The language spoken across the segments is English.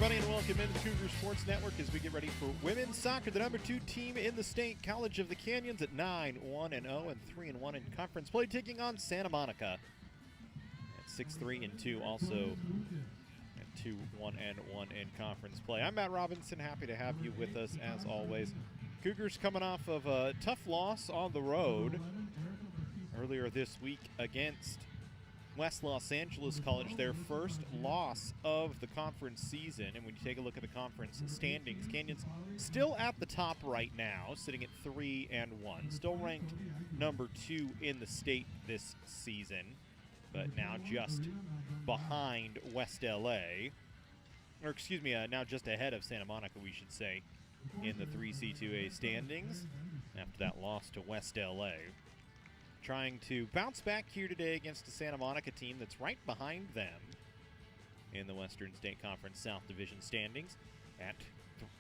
everybody, and welcome into the Cougar Sports Network as we get ready for women's soccer. The number 2 team in the state, College of the Canyons, at 9-1-0 and 3-1 in conference play, taking on Santa Monica at 6-3-2, also at 2-1-1 in conference play. I'm Matt Robinson, happy to have you with us as always. Cougars coming off of a tough loss on the road earlier this week against West Los Angeles College, their first loss of the conference season. And when you take a look at the conference standings, Canyons still at the top right now, sitting at 3-1, still ranked number 2 in the state this season, but now just behind West LA, or excuse me, now just ahead of Santa Monica, we should say, in the 3C2A standings after that loss to West LA. Trying to bounce back here today against the Santa Monica team that's right behind them in the Western State Conference South Division standings at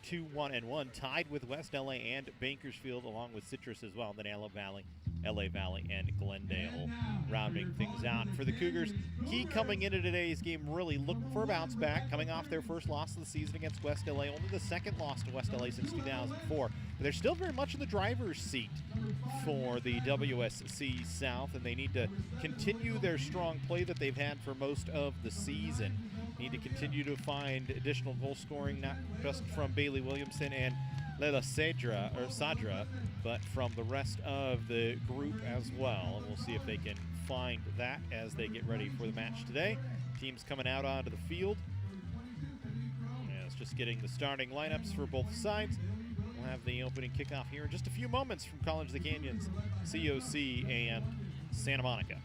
2-1-1, tied with West LA and Bakersfield, along with Citrus as well, and then LA Valley, and Glendale rounding things out. For the Cougars, key coming into today's game, really looking for a bounce back, coming off their first loss of the season against West LA, only the second loss to West LA since 2004. But they're still very much in the driver's seat for the WSC South, and they need to continue their strong play that they've had for most of the season. Need to continue to find additional goal scoring, not just from Bailey Williamson and Lela Sadra, but from the rest of the group as well. And we'll see if they can find that as they get ready for the match today. Teams coming out onto the field. Yeah, it's just getting the starting lineups for both sides. We'll have the opening kickoff here in just a few moments from College of the Canyons, COC, and Santa Monica.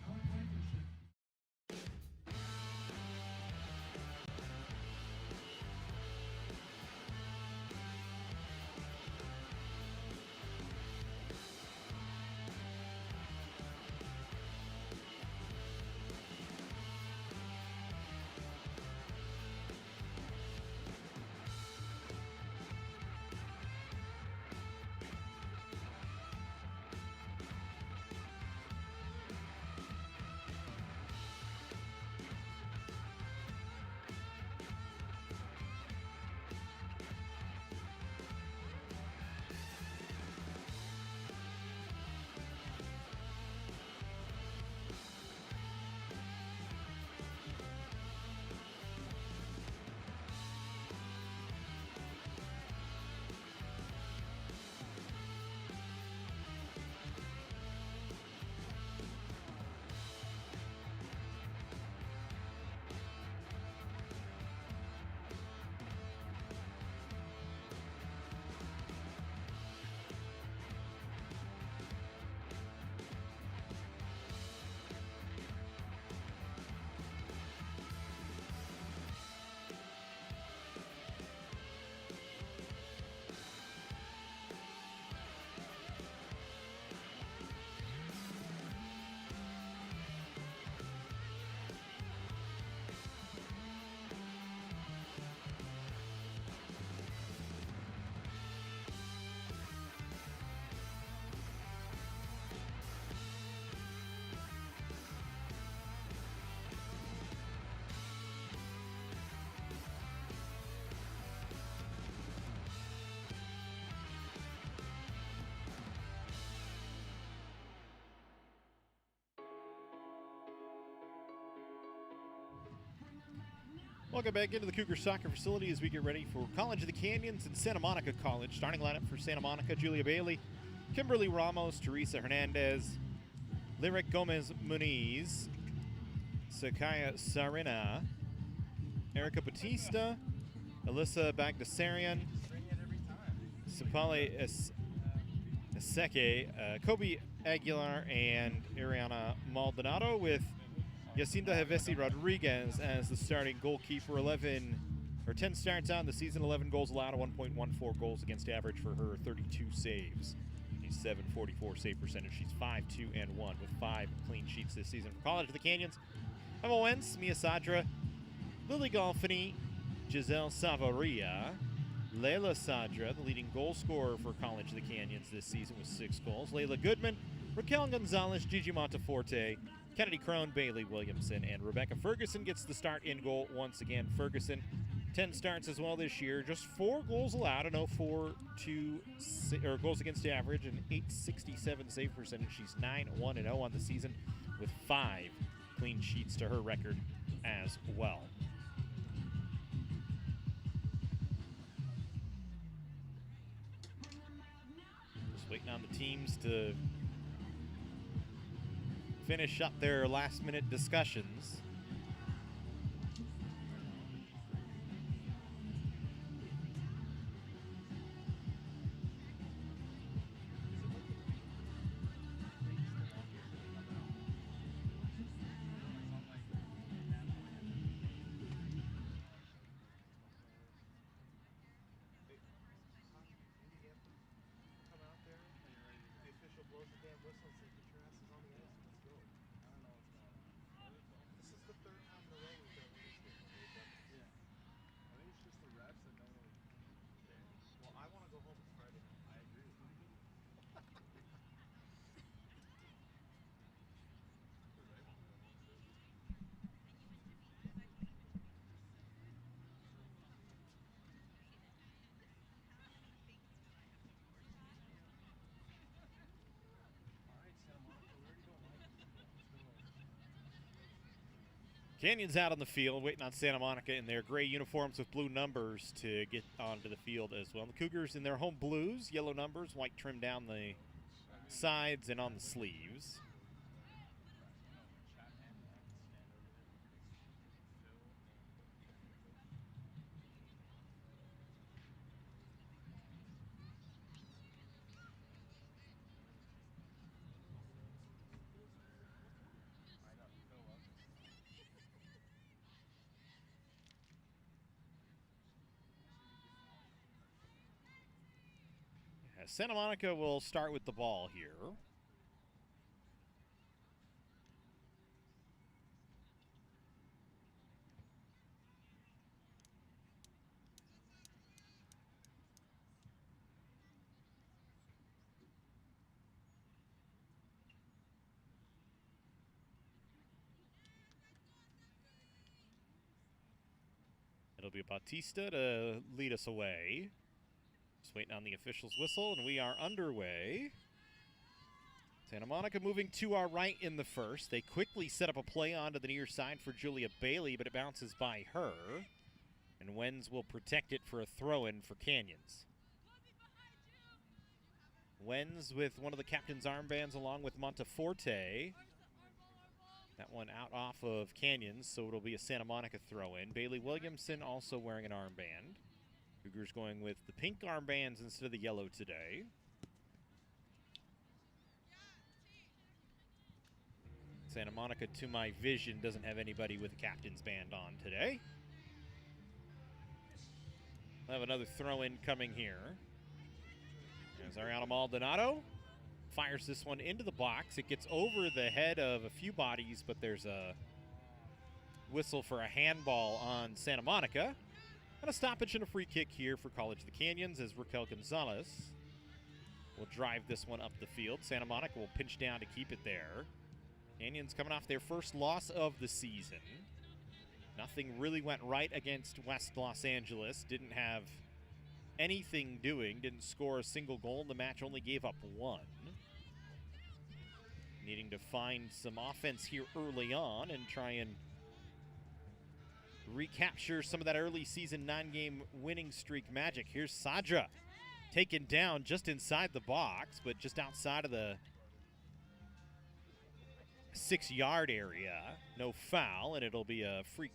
Welcome back into the Cougar soccer facility as we get ready for College of the Canyons and Santa Monica College. Starting lineup for Santa Monica: Julia Bailey, Kimberly Ramos, Teresa Hernandez, Lyric Gomez Muniz, Sakaya Sarina, Erica Batista, Alyssa Bagdasarian, Sapale Eseke, Kobe Aguilar, and Ariana Maldonado, with Yacinda Hevesi Rodriguez as the starting goalkeeper. 10 starts out in the season, 11 goals allowed, 1.14 goals against average for her, 32 saves. A 744 save percentage. She's 5-2-1 with 5 clean sheets this season. For College of the Canyons, Emma Wentz, Mia Sadra, Lily Golfini, Giselle Savaria, Layla Sadra, the leading goal scorer for College of the Canyons this season with 6 goals. Layla Goodman, Raquel Gonzalez, Gigi Monteforte, Kennedy Crone, Bailey Williamson, and Rebecca Ferguson gets the start in goal once again. Ferguson 10 starts as well this year. Just 4 goals allowed, an 0.42 or goals against average, and 867 save percentage. She's 9-1-0 on the season with 5 clean sheets to her record as well. Just waiting on the teams to finish up their last-minute discussions. Canyons out on the field, waiting on Santa Monica in their gray uniforms with blue numbers to get onto the field as well. The Cougars in their home blues, yellow numbers, white trim down the sides and on the sleeves. Santa Monica will start with the ball here. It'll be Bautista to lead us away. Just waiting on the official's whistle, and we are underway. Santa Monica moving to our right in the first. They quickly set up a play onto the near side for Julia Bailey, but it bounces by her. And Wenz will protect it for a throw-in for Canyons. Wenz with one of the captain's armbands along with Monteforte. That one out off of Canyons, so it'll be a Santa Monica throw-in. Bailey Williamson also wearing an armband. Cougars going with the pink armbands instead of the yellow today. Santa Monica, to my vision, doesn't have anybody with a captain's band on today. We'll have another throw-in coming here. There's Ariana Maldonado. Fires this one into the box. It gets over the head of a few bodies, but there's a whistle for a handball on Santa Monica. And a stoppage and a free kick here for College of the Canyons as Raquel Gonzalez will drive this one up the field. Santa Monica will pinch down to keep it there. Canyons coming off their first loss of the season. Nothing really went right against West Los Angeles. Didn't have anything doing. Didn't score a single goal. The match only gave up 1. Needing to find some offense here early on and try and recapture some of that early season 9-game winning streak magic. Here's Sadra taken down just inside the box, but just outside of the 6-yard area. No foul, and it'll be a free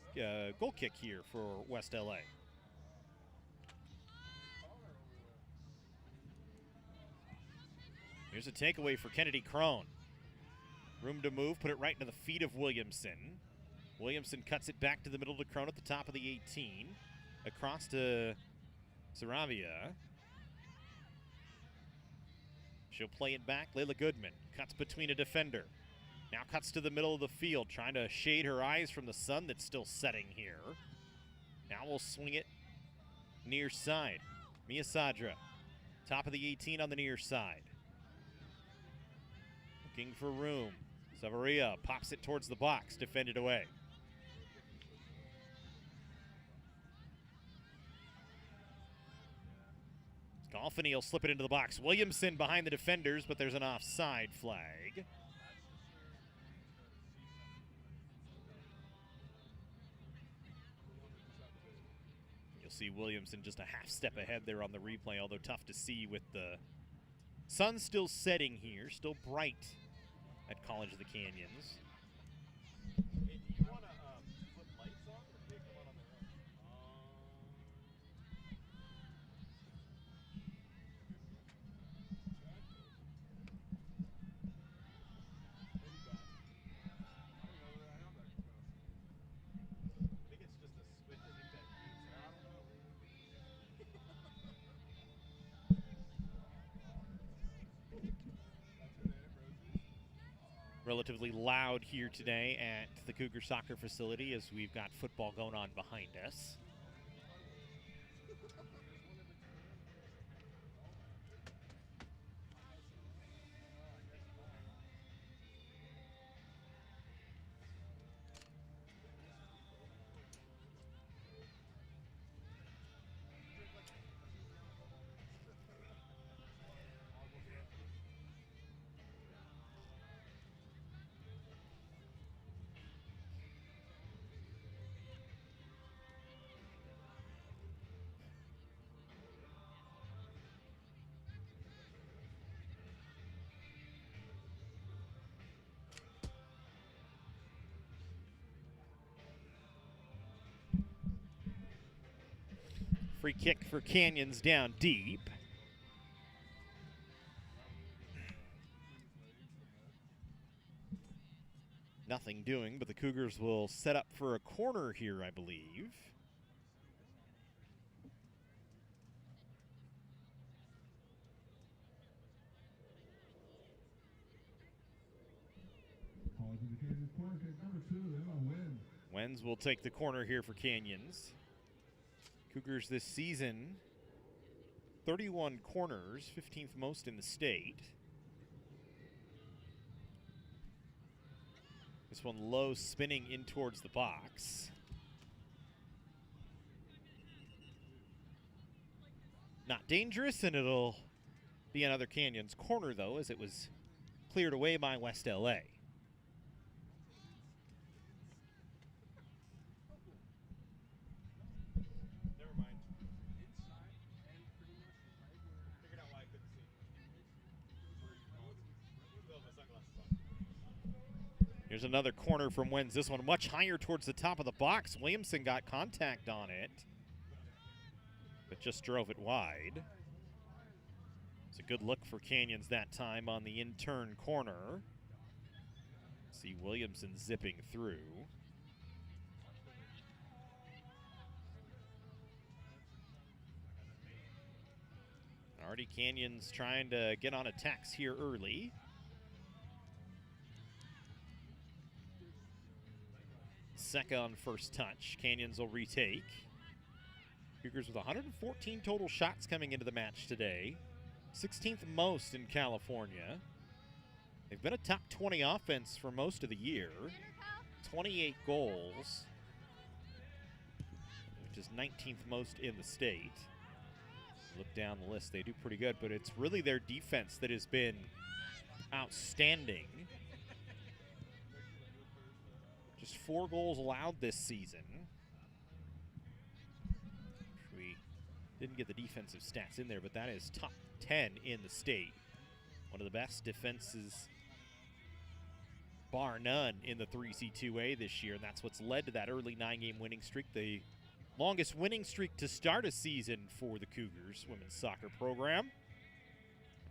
goal kick here for West LA. Here's a takeaway for Kennedy Crone. Room to move, put it right into the feet of Williamson. Williamson cuts it back to the middle to Crone at the top of the 18. Across to Saravia. She'll play it back. Layla Goodman cuts between a defender. Now cuts to the middle of the field, trying to shade her eyes from the sun that's still setting here. Now we'll swing it near side. Mia Sadra, top of the 18 on the near side. Looking for room. Savaria pops it towards the box, defended away. Golfini will slip it into the box. Williamson behind the defenders, but there's an offside flag. You'll see Williamson just a half step ahead there on the replay, although tough to see with the sun still setting here, still bright at College of the Canyons. Hey, do you want to put lights on, or do they come on their own? What do you got? I don't know where I am back there. I think it's just a switch. I think that keeps it. I don't know. Relatively loud here today at the Cougar soccer facility as we've got football going on behind us. Free kick for Canyons down deep. Nothing doing, but the Cougars will set up for a corner here, I believe. Wenz will take the corner here for Canyons. Cougars this season, 31 corners, 15th most in the state. This one low, spinning in towards the box. Not dangerous, and it'll be another Canyons corner, though, as it was cleared away by West LA. Here's another corner from Wenz. This one much higher towards the top of the box. Williamson got contact on it, but just drove it wide. It's a good look for Canyons that time on the in-turn corner. See Williamson zipping through. Already Canyons trying to get on attacks here early. Second on first touch. Canyons will retake. Cougars with 114 total shots coming into the match today. 16th most in California. They've been a top 20 offense for most of the year. 28 goals, which is 19th most in the state. Look down the list, they do pretty good, but it's really their defense that has been outstanding. Just 4 goals allowed this season. We didn't get the defensive stats in there, but that is top 10 in the state. One of the best defenses, bar none, in the 3C2A this year, and that's what's led to that early 9-game winning streak, the longest winning streak to start a season for the Cougars women's soccer program.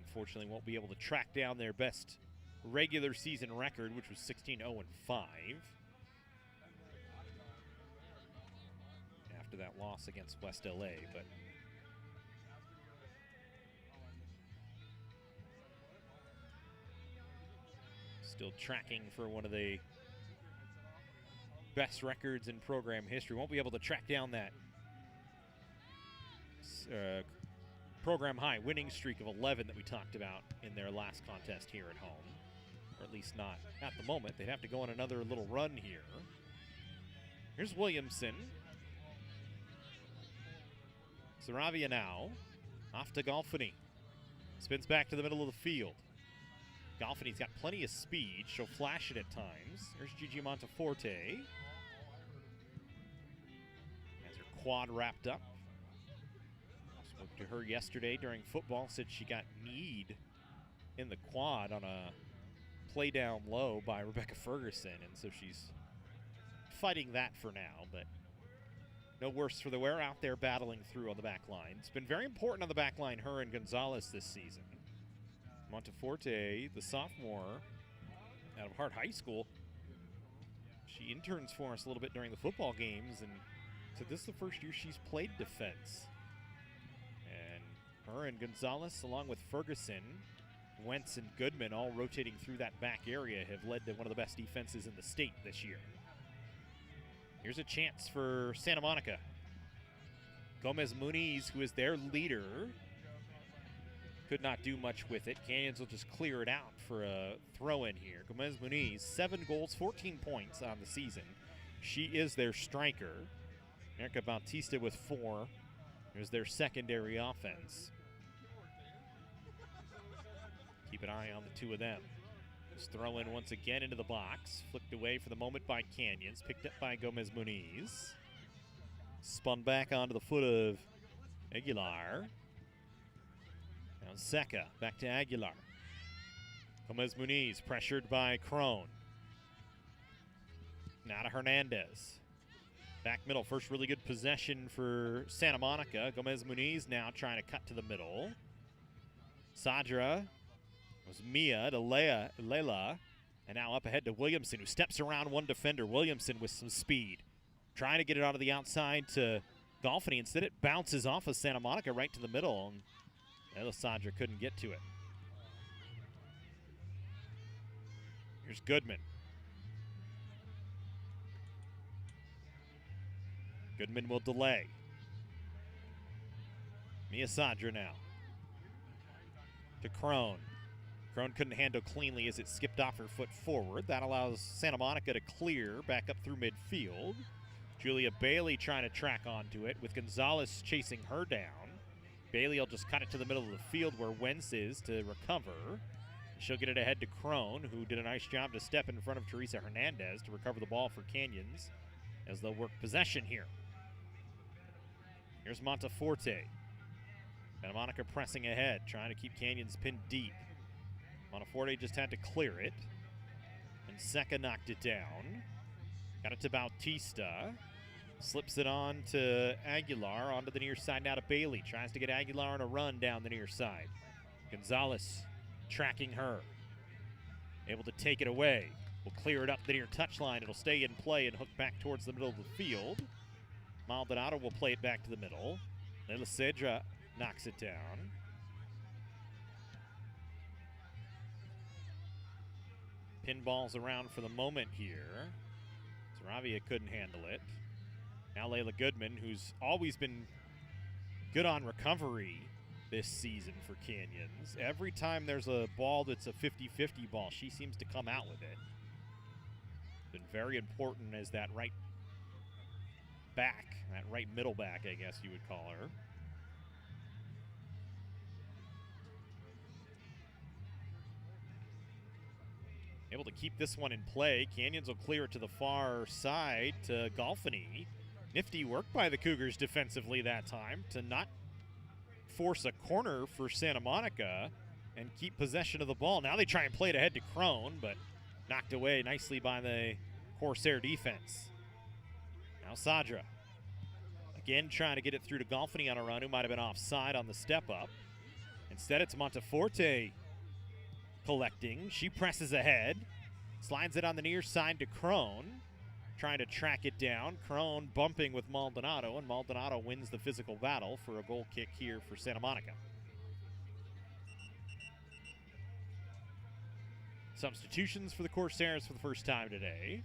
Unfortunately, won't be able to track down their best regular season record, which was 16-0-5. After that loss against West LA, but still tracking for one of the best records in program history. Won't be able to track down that program high winning streak of 11 that we talked about in their last contest here at home, or at least not at the moment. They'd have to go on another little run here. Here's Williamson. Saravia now Off to Golfini. Spins back to the middle of the field. Golfini's got plenty of speed. She'll flash it at times. There's Gigi Monteforte. Has her quad wrapped up. Spoke to her yesterday during football. Said she got kneed in the quad on a play down low by Rebecca Ferguson. And so she's fighting that for now. But no worse for the wear, out there battling through on the back line. It's been very important on the back line, her and Gonzalez this season. Monteforte, the sophomore out of Hart High School, she interns for us a little bit during the football games, and so this is the first year she's played defense. And her and Gonzalez, along with Ferguson, Wentz, and Goodman, all rotating through that back area, have led to one of the best defenses in the state this year. Here's a chance for Santa Monica. Gomez Muniz, who is their leader, could not do much with it. Canyons will just clear it out for a throw-in here. Gomez Muniz, 7 goals, 14 points on the season. She is their striker. Erica Bautista with 4. There's their secondary offense. Keep an eye on the two of them. Just throw in once again into the box. Flicked away for the moment by Canyons. Picked up by Gomez Muniz. Spun back onto the foot of Aguilar. Now Seca back to Aguilar. Gomez Muniz pressured by Crone. Now to Hernandez. Back middle, first really good possession for Santa Monica. Gomez Muniz now trying to cut to the middle. Sadra. Was Mia to Layla, and now up ahead to Williamson, who steps around one defender. Williamson with some speed. Trying to get it onto the outside to Golfini. Instead, it bounces off of Santa Monica right to the middle, and Sadra couldn't get to it. Here's Goodman. Goodman will delay. Mia Sadra now. To Crone. Crone couldn't handle cleanly as it skipped off her foot forward. That allows Santa Monica to clear back up through midfield. Julia Bailey trying to track onto it with Gonzalez chasing her down. Bailey will just cut it to the middle of the field where Wentz is to recover. She'll get it ahead to Crone, who did a nice job to step in front of Teresa Hernandez to recover the ball for Canyons as they'll work possession here. Here's Monteforte. Santa Monica pressing ahead, trying to keep Canyons pinned deep. Monteforte just had to clear it. And Seca knocked it down. Got it to Bautista. Slips it on to Aguilar, onto the near side now to Bailey. Tries to get Aguilar on a run down the near side. Gonzalez tracking her. Able to take it away. Will clear it up the near touchline. It'll stay in play and hook back towards the middle of the field. Maldonado will play it back to the middle. Layla Cedra knocks it down. Pinballs around for the moment here. Saravia couldn't handle it. Now Layla Goodman, who's always been good on recovery this season for Canyons. Every time there's a ball that's a 50-50 ball, she seems to come out with it. Been very important as that right back, that right middle back, I guess you would call her. Able to keep this one in play. Canyons will clear it to the far side to Golfini. Nifty work by the Cougars defensively that time to not force a corner for Santa Monica and keep possession of the ball. Now they try and play it ahead to Crone, but knocked away nicely by the Corsair defense. Now Sadra. Again trying to get it through to Golfini on a run, who might have been offside on the step up. Instead it's Monteforte collecting. She presses ahead. Slides it on the near side to Crone. Trying to track it down. Crone bumping with Maldonado, and Maldonado wins the physical battle for a goal kick here for Santa Monica. Substitutions for the Corsairs for the first time today.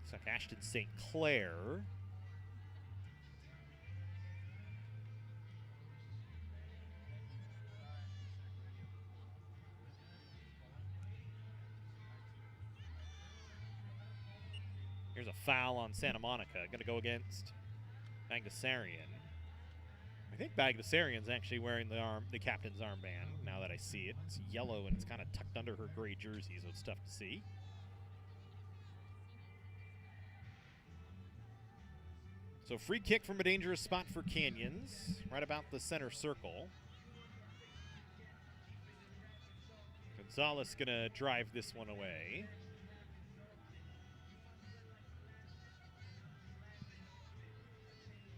Looks like Ashton St. Clair. Here's a foul on Santa Monica. Going to go against Bagdasarian. I think Bagdasarian's actually wearing the captain's armband, now that I see it. It's yellow and it's kind of tucked under her gray jersey, so it's tough to see. So free kick from a dangerous spot for Canyons, right about the center circle. Gonzalez gonna drive this one away.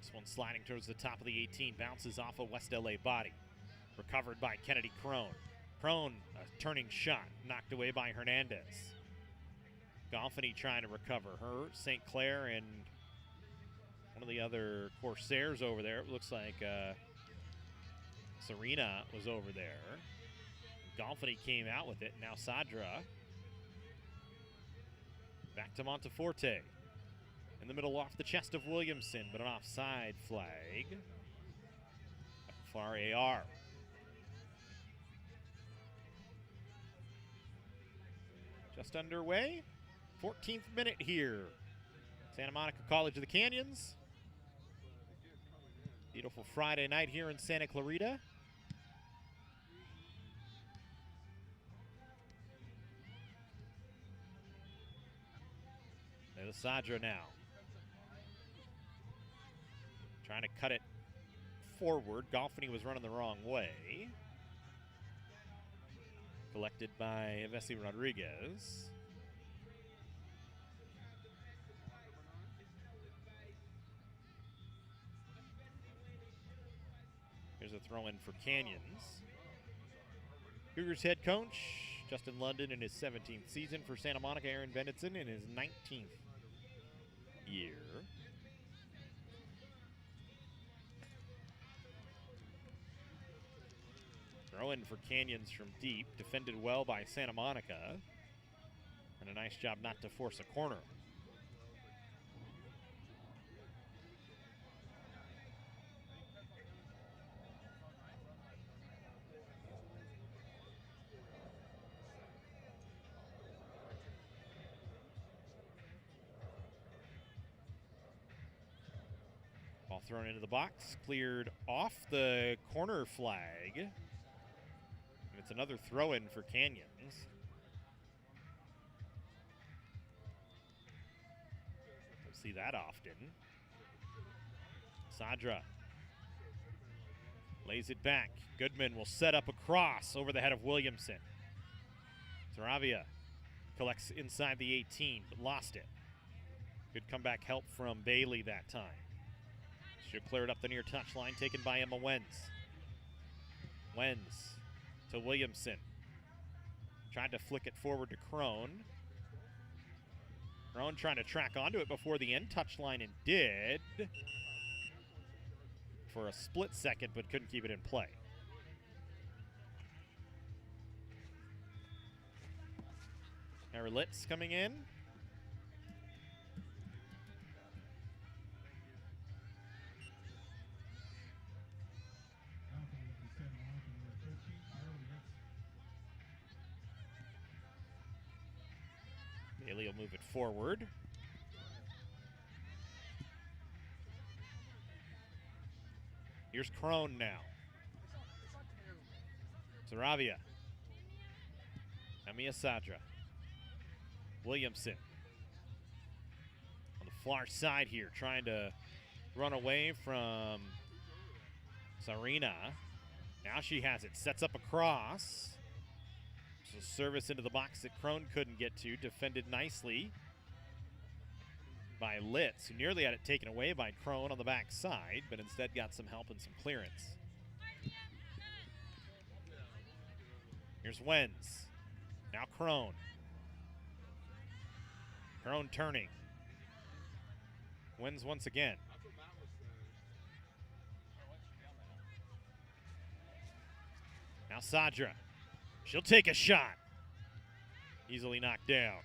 This one sliding towards the top of the 18, bounces off a West LA body. Recovered by Kennedy Crone. Crone, a turning shot, knocked away by Hernandez. Golfany trying to recover. Her, St. Clair, and one of the other Corsairs over there. It looks like Serena was over there. Golfany came out with it. Now Sadra. Back to Monteforte. In the middle, off the chest of Williamson, but an offside flag. Far AR. Just underway. 14th minute here. Santa Monica College of the Canyons. Beautiful Friday night here in Santa Clarita. There's Sadra now. Trying to cut it forward. Golfany was running the wrong way. Collected by Vessi Rodriguez. Here's a throw-in for Canyons. Cougars head coach Justin London in his 17th season. For Santa Monica, Aaron Bennetson in his 19th year. Throw-in for Canyons from deep. Defended well by Santa Monica. And a nice job not to force a corner. Ball thrown into the box. Cleared off the corner flag. And it's another throw-in for Canyons. Don't see that often. Sadra lays it back. Goodman will set up a cross over the head of Williamson. Saravia collects inside the 18, but lost it. Good comeback help from Bailey that time. Should have cleared up the near touchline, taken by Emma Wenz. Wenz to Williamson. Tried to flick it forward to Crone. Crone trying to track onto it before the end touchline, and did for a split second, but couldn't keep it in play. Litz coming in. Bailey will move it forward. Here's Crone now. Saravia. Amia Sadra. Williamson. On the far side here, trying to run away from Serena. Now she has it. Sets up a cross. So service into the box that Crone couldn't get to. Defended nicely by Litz, who nearly had it taken away by Crone on the back side, but instead got some help and some clearance. Here's Wenz. Now Crone. Crone turning. Wenz once again. Now Sadra. She'll take a shot. Easily knocked down.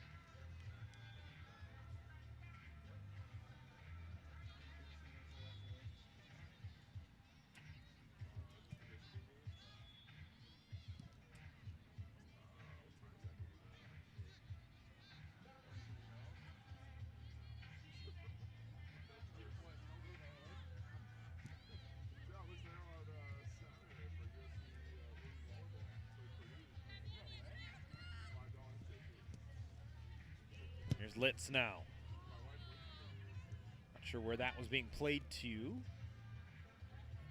Here's Litz now. Not sure where that was being played to.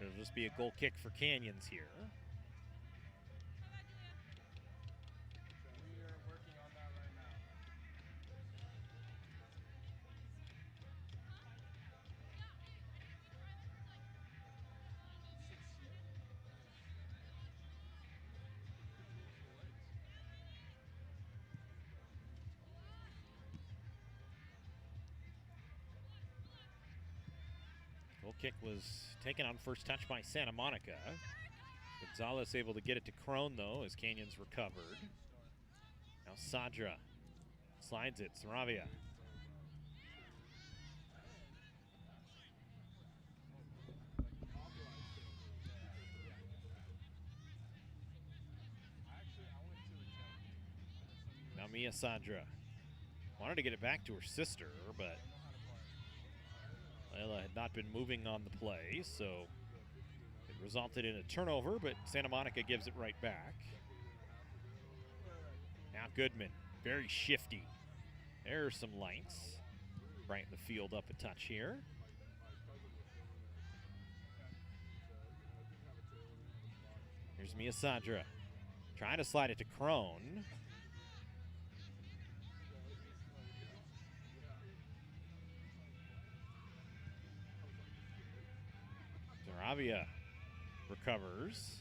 It'll just be a goal kick for Canyons here. We are working on that right now. Goal kick was taken on first touch by Santa Monica. Gonzalez able to get it to Crone, though, as Canyons recovered. Now Sadra slides it. Saravia. Now Mia Sadra. Wanted to get it back to her sister, but Layla had not been moving on the play, so it resulted in a turnover, but Santa Monica gives it right back. Now Goodman, very shifty. There's some lights. Brighten the field up a touch here. Here's Mia Sadra. Trying to slide it to Crone. Saravia recovers.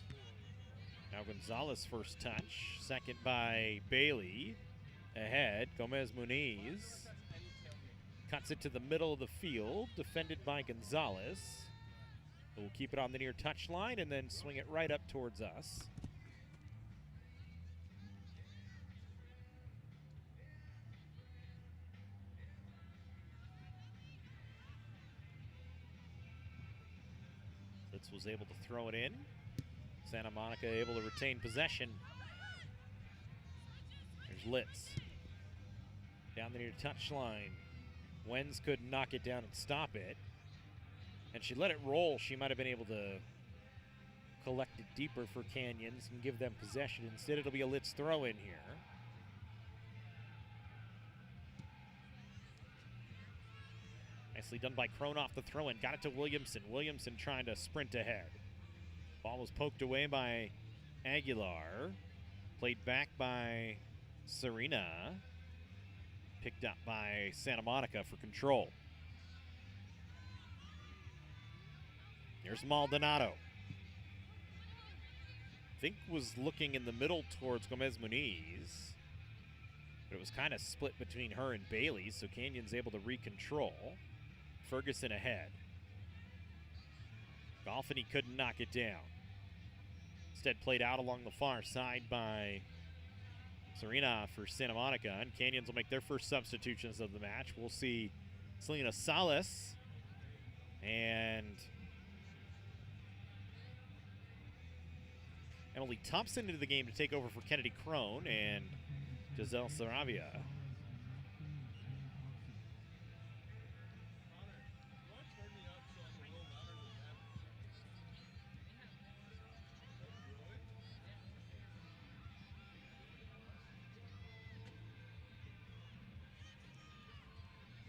Now Gonzalez first touch. Second by Bailey. Ahead, Gomez Muniz. Cuts it to the middle of the field. Defended by Gonzalez. We'll keep it on the near touch line and then swing it right up towards us. Litz was able to throw it in. Santa Monica able to retain possession. There's Litz. Down the near touch line. Wenz could knock it down and stop it. And she let it roll. She might have been able to collect it deeper for Canyons and give them possession. Instead, it'll be a Litz throw in here. Nicely done by Crone off the throw-in. Got it to Williamson. Williamson trying to sprint ahead. Ball was poked away by Aguilar. Played back by Serena. Picked up by Santa Monica for control. Here's Maldonado. Think was looking in the middle towards Gomez Muniz. But it was kind of split between her and Bailey, so Canyon's able to recontrol. Ferguson ahead. Golfini couldn't knock it down. Instead played out along the far side by Serena for Santa Monica, and Canyons will make their first substitutions of the match. We'll see Selena Salas and Emily Thompson into the game to take over for Kennedy Crone and Giselle Saravia.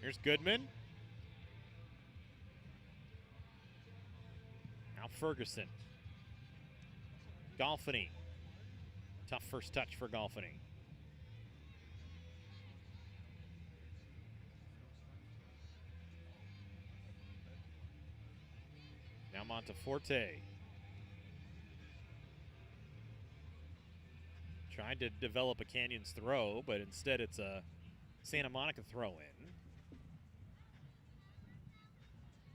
Here's Goodman. Now Ferguson. Golfini. Tough first touch for Golfini. Now Monteforte. Tried to develop a Canyons throw, but instead it's a Santa Monica throw in.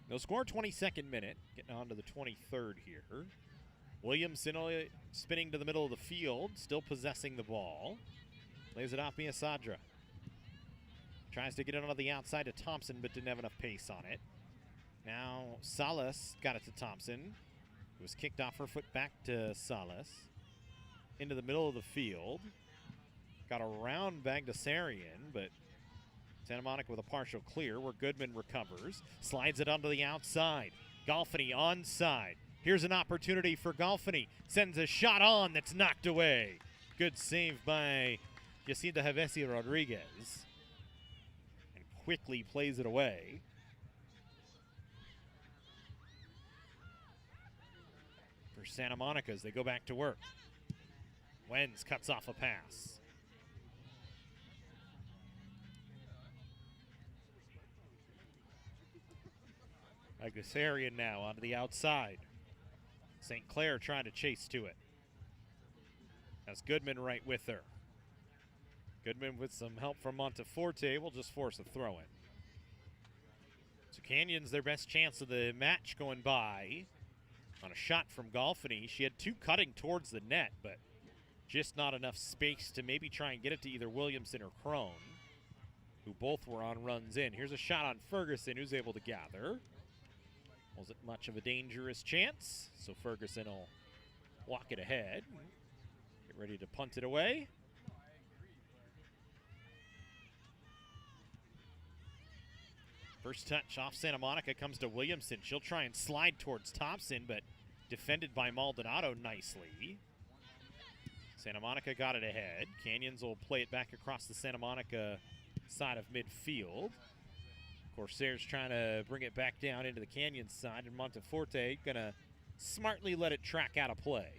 No score, 22nd minute. Getting on to the 23rd here. Williamson spinning to the middle of the field, still possessing the ball. Lays it off Mia Sadra. Tries to get it on the outside to Thompson, but didn't have enough pace on it. Now Salas got it to Thompson. It was kicked off her foot back to Salas. Into the middle of the field. Got around Bagdasarian, but Santa Monica with a partial clear where Goodman recovers. Slides it onto the outside. Golfini onside. Here's an opportunity for Golfini. Sends a shot on that's knocked away. Good save by Jacinta Havesi Rodriguez. quickly plays it away. For Santa Monica as they go back to work. Wenz cuts off a pass. Agusarian now onto the outside. St. Clair trying to chase to it. That's Goodman right with her. Goodman with some help from Monteforte will just force a throw in. So Canyons, their best chance of the match going by on a shot from Golfany. She had two cutting towards the net, but just not enough space to maybe try and get it to either Williamson or Crone, who both were on runs in. Here's a shot on Ferguson, who's able to gather. Wasn't much of a dangerous chance, so Ferguson will walk it ahead. Get ready to punt it away. First touch off Santa Monica comes to Williamson. She'll try and slide towards Thompson, but defended by Maldonado nicely. Santa Monica got it ahead. Canyons will play it back across the Santa Monica side of midfield. Corsairs trying to bring it back down into the Canyons side, and Monteforte gonna smartly let it track out of play.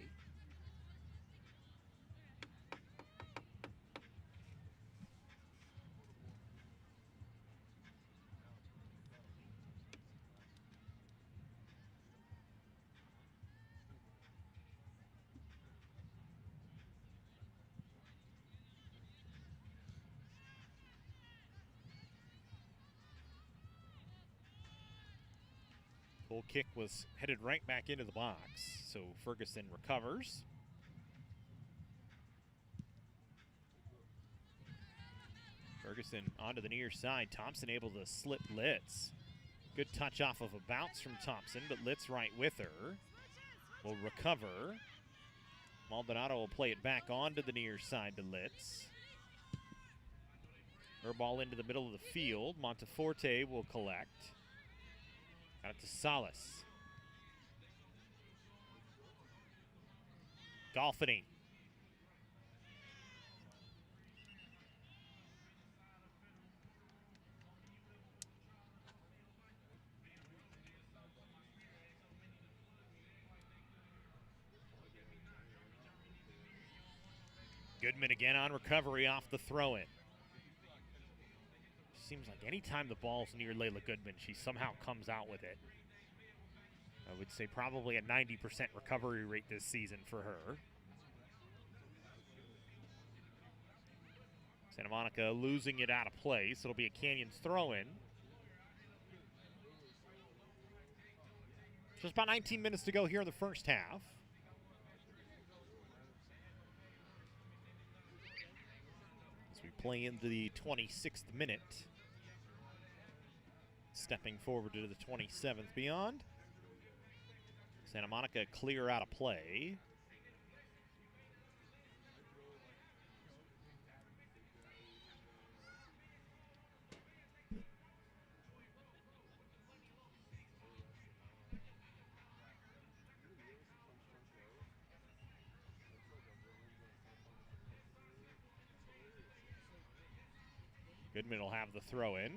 Goal kick was headed right back into the box, so Ferguson recovers. Ferguson onto the near side. Thompson able to slip Litz. Good touch off of a bounce from Thompson, but Litz right with her. Will recover. Maldonado will play it back onto the near side to Litz. Her ball into the middle of the field. Monteforte will collect. Got it to Salas. Golfany. Goodman again on recovery off the throw-in. Seems like anytime the ball's near Layla Goodman, she somehow comes out with it. I would say probably a 90% recovery rate this season for her. Santa Monica losing it out of play, so it'll be a Canyons throw-in. Just about 19 minutes to go here in the first half. As we play into the 26th minute. Stepping forward to the 27th beyond. Santa Monica clear out of play. Goodman will have the throw in.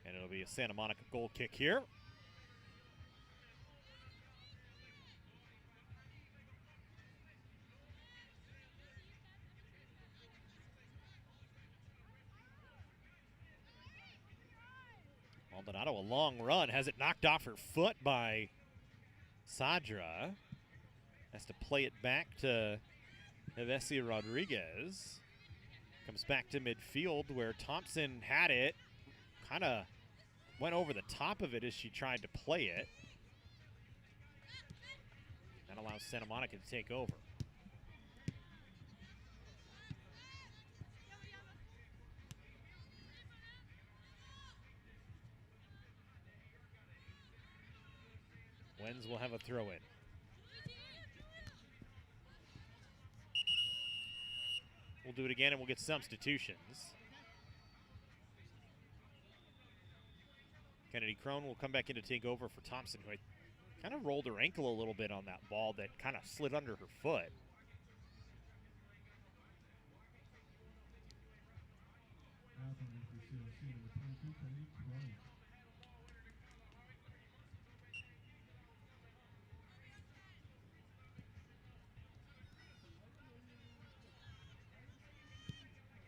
And it'll be a Santa Monica goal kick here. Maldonado, a long run, has it knocked off her foot by Sadra. Has to play it back to Nevesia Rodriguez. Comes back to midfield where Thompson had it. Kind of went over the top of it as she tried to play it. That allows Santa Monica to take over. Wenz will have a throw in. We'll do it again and we'll get substitutions. Kennedy Crone will come back in to take over for Thompson, who I Kind of rolled her ankle a little bit on that ball that kind of slid under her foot.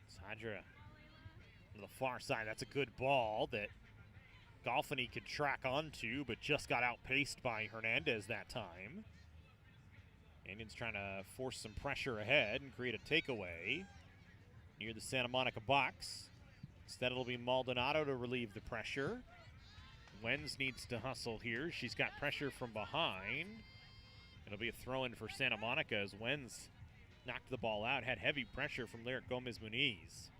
Sadra to the far side. That's a good ball that Golfany could track onto, but just got outpaced by Hernandez that time. Canyons trying to force some pressure ahead and create a takeaway near the Santa Monica box. Instead, it'll be Maldonado to relieve the pressure. Wenz needs to hustle here. She's got pressure from behind. It'll be a throw-in for Santa Monica as Wenz knocked the ball out, had heavy pressure from Lyric Gomez-Muniz.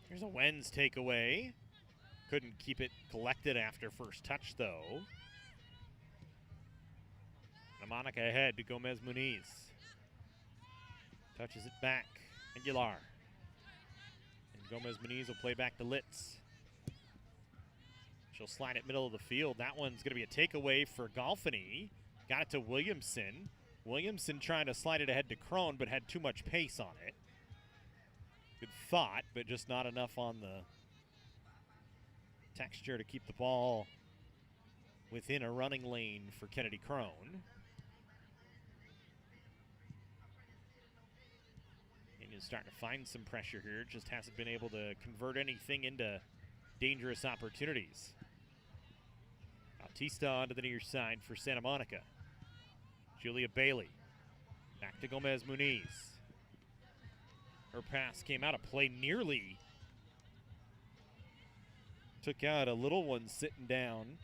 Here's a Wenz takeaway. Couldn't keep it collected after first touch, though. Monica ahead to Gomez-Muniz. Touches it back. Aguilar. And Gomez-Muniz will play back to Litz. She'll slide it middle of the field. That one's going to be a takeaway for Golfany. Got it to Williamson. Williamson trying to slide it ahead to Crone, but had too much pace on it. Good thought, but just not enough on the texture to keep the ball within a running lane for Kennedy Crone. And he's starting to find some pressure here, just hasn't been able to convert anything into dangerous opportunities. Bautista onto the near side for Santa Monica. Julia Bailey. Back to Gomez-Muniz. Her pass came out of play, nearly took out a little one sitting down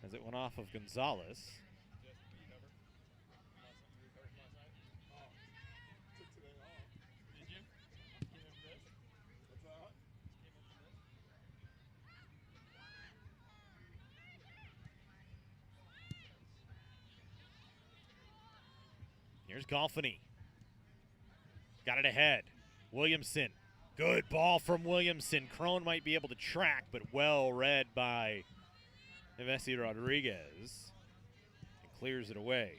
as it went off of Gonzalez. Here's Golfany. Got it ahead. Williamson. Good ball from Williamson. Crone might be able to track, but well read by Nevesi Rodriguez. And clears it away.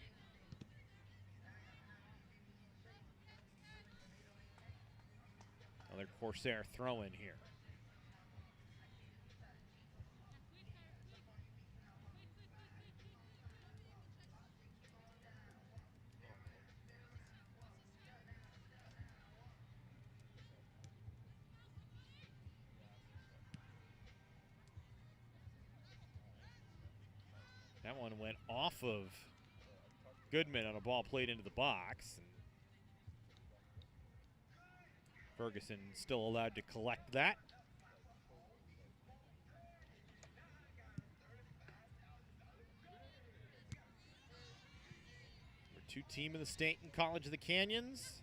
Another Corsair throw in here. That one went off of Goodman on a ball played into the box. And Ferguson still allowed to collect that. Number 2 team in the state in College of the Canyons.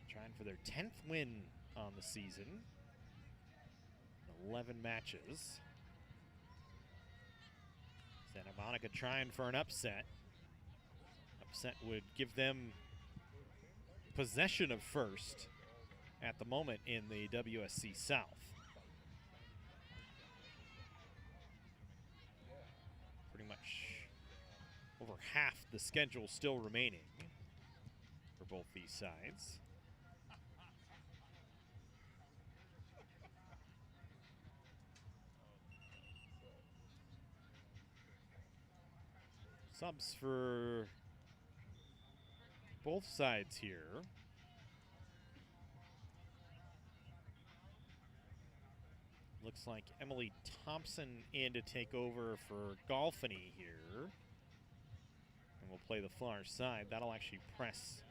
Trying for their 10th win on the season. 11 matches. Santa Monica trying for an upset. Upset would give them possession of first at the moment in the WSC South. Pretty much over half the schedule still remaining for both these sides. Subs for both sides here. Looks like Emily Thompson in to take over for Golfany here. And we'll play the far side. That'll actually press,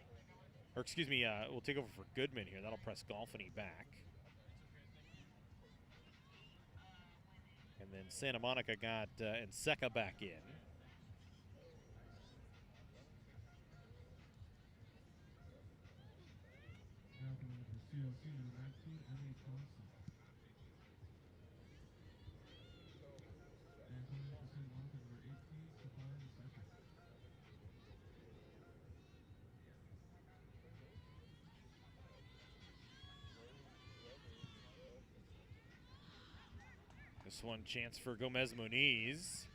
or excuse me, we'll take over for Goodman here. That'll press Golfany back. And then Santa Monica got Enseka back in. This one chance for Gomez Muniz.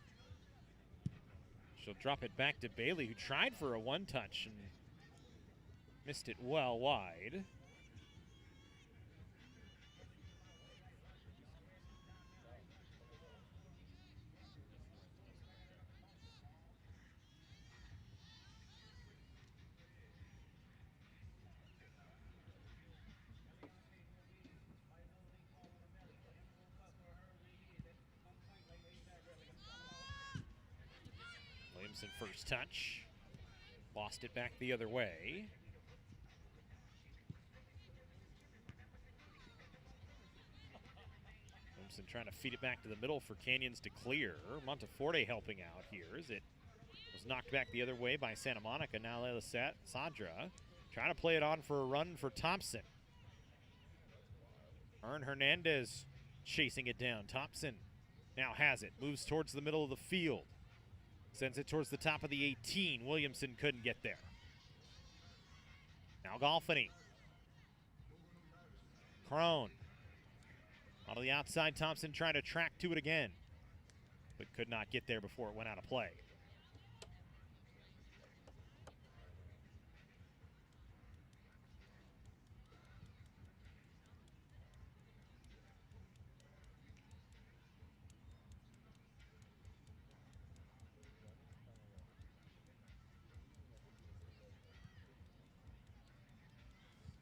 She'll drop it back to Bailey, who tried for a one-touch and missed it well wide. Williamson first touch. Lost it back the other way. Williamson trying to feed it back to the middle for Canyons to clear. Monteforte helping out here as it was knocked back the other way by Santa Monica. Now Layla Sadra trying to play it on for a run for Thompson. Ern Hernandez chasing it down. Thompson now has it. Moves towards the middle of the field. Sends it towards the top of the 18. Williamson couldn't get there. Now Golfany. Crone. Out of the outside, Thompson trying to track to it again, but could not get there before it went out of play.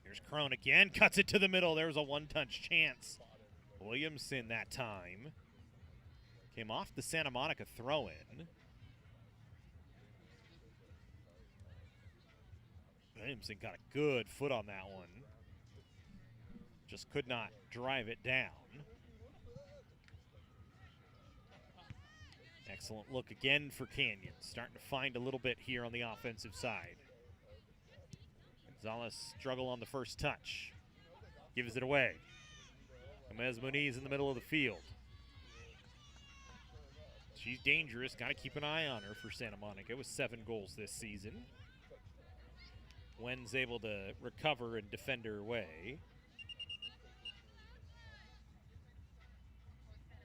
Here's Crone again, cuts it to the middle. There was a one-touch chance. Williamson that time came off the Santa Monica throw-in. Williamson got a good foot on that one. Just could not drive it down. Excellent look again for Canyon. Starting to find a little bit here on the offensive side. Gonzalez struggle on the first touch. Gives it away. Gomez Muniz in the middle of the field. She's dangerous. Got to keep an eye on her for Santa Monica with 7 goals this season. Wen's able to recover and defend her way.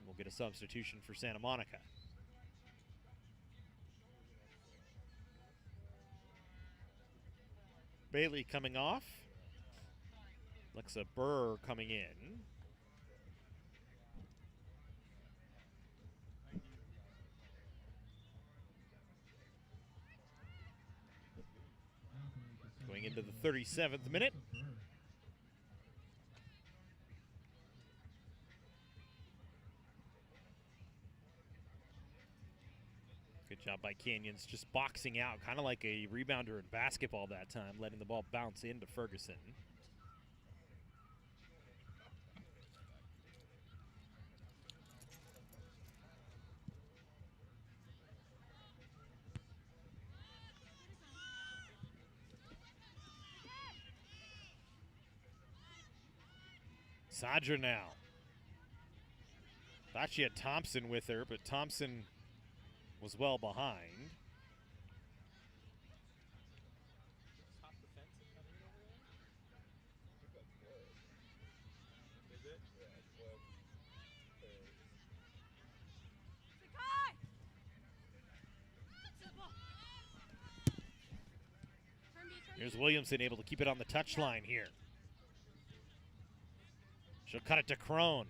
We'll get a substitution for Santa Monica. Bailey coming off. Alexa Burr coming in. Going into the 37th minute. Good job by Canyons, just boxing out, kind of like a rebounder in basketball that time, letting the ball bounce into Ferguson. Sadra now. Thought she had Thompson with her, but Thompson was well behind. Here's Williamson able to keep it on the touchline here. She'll cut it to Crone.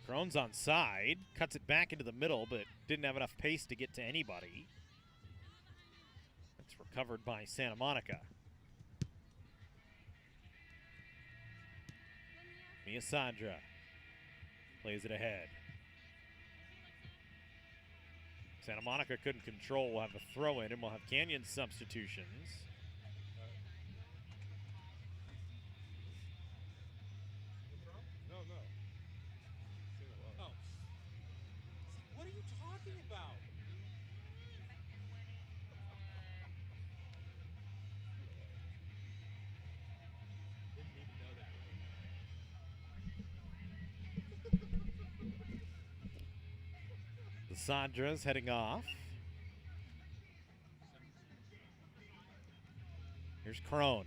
Crone's on side, cuts it back into the middle, but didn't have enough pace to get to anybody. That's recovered by Santa Monica. Mia Sandra plays it ahead. Santa Monica couldn't control. We'll have a throw in, and we'll have Canyon substitutions. Sandra's heading off. Here's Crone.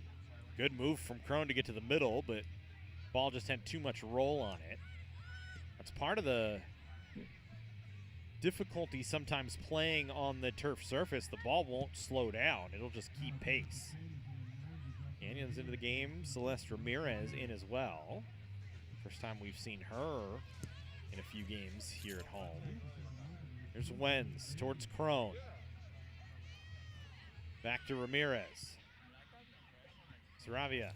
Good move from Crone to get to the middle, but ball just had too much roll on it. That's part of the difficulty sometimes playing on the turf surface. The ball won't slow down. It'll just keep pace. Canyons into the game. Celeste Ramirez in as well. First time we've seen her in a few games here at home. Here's Wenz towards Crone. Back to Ramirez. Saravia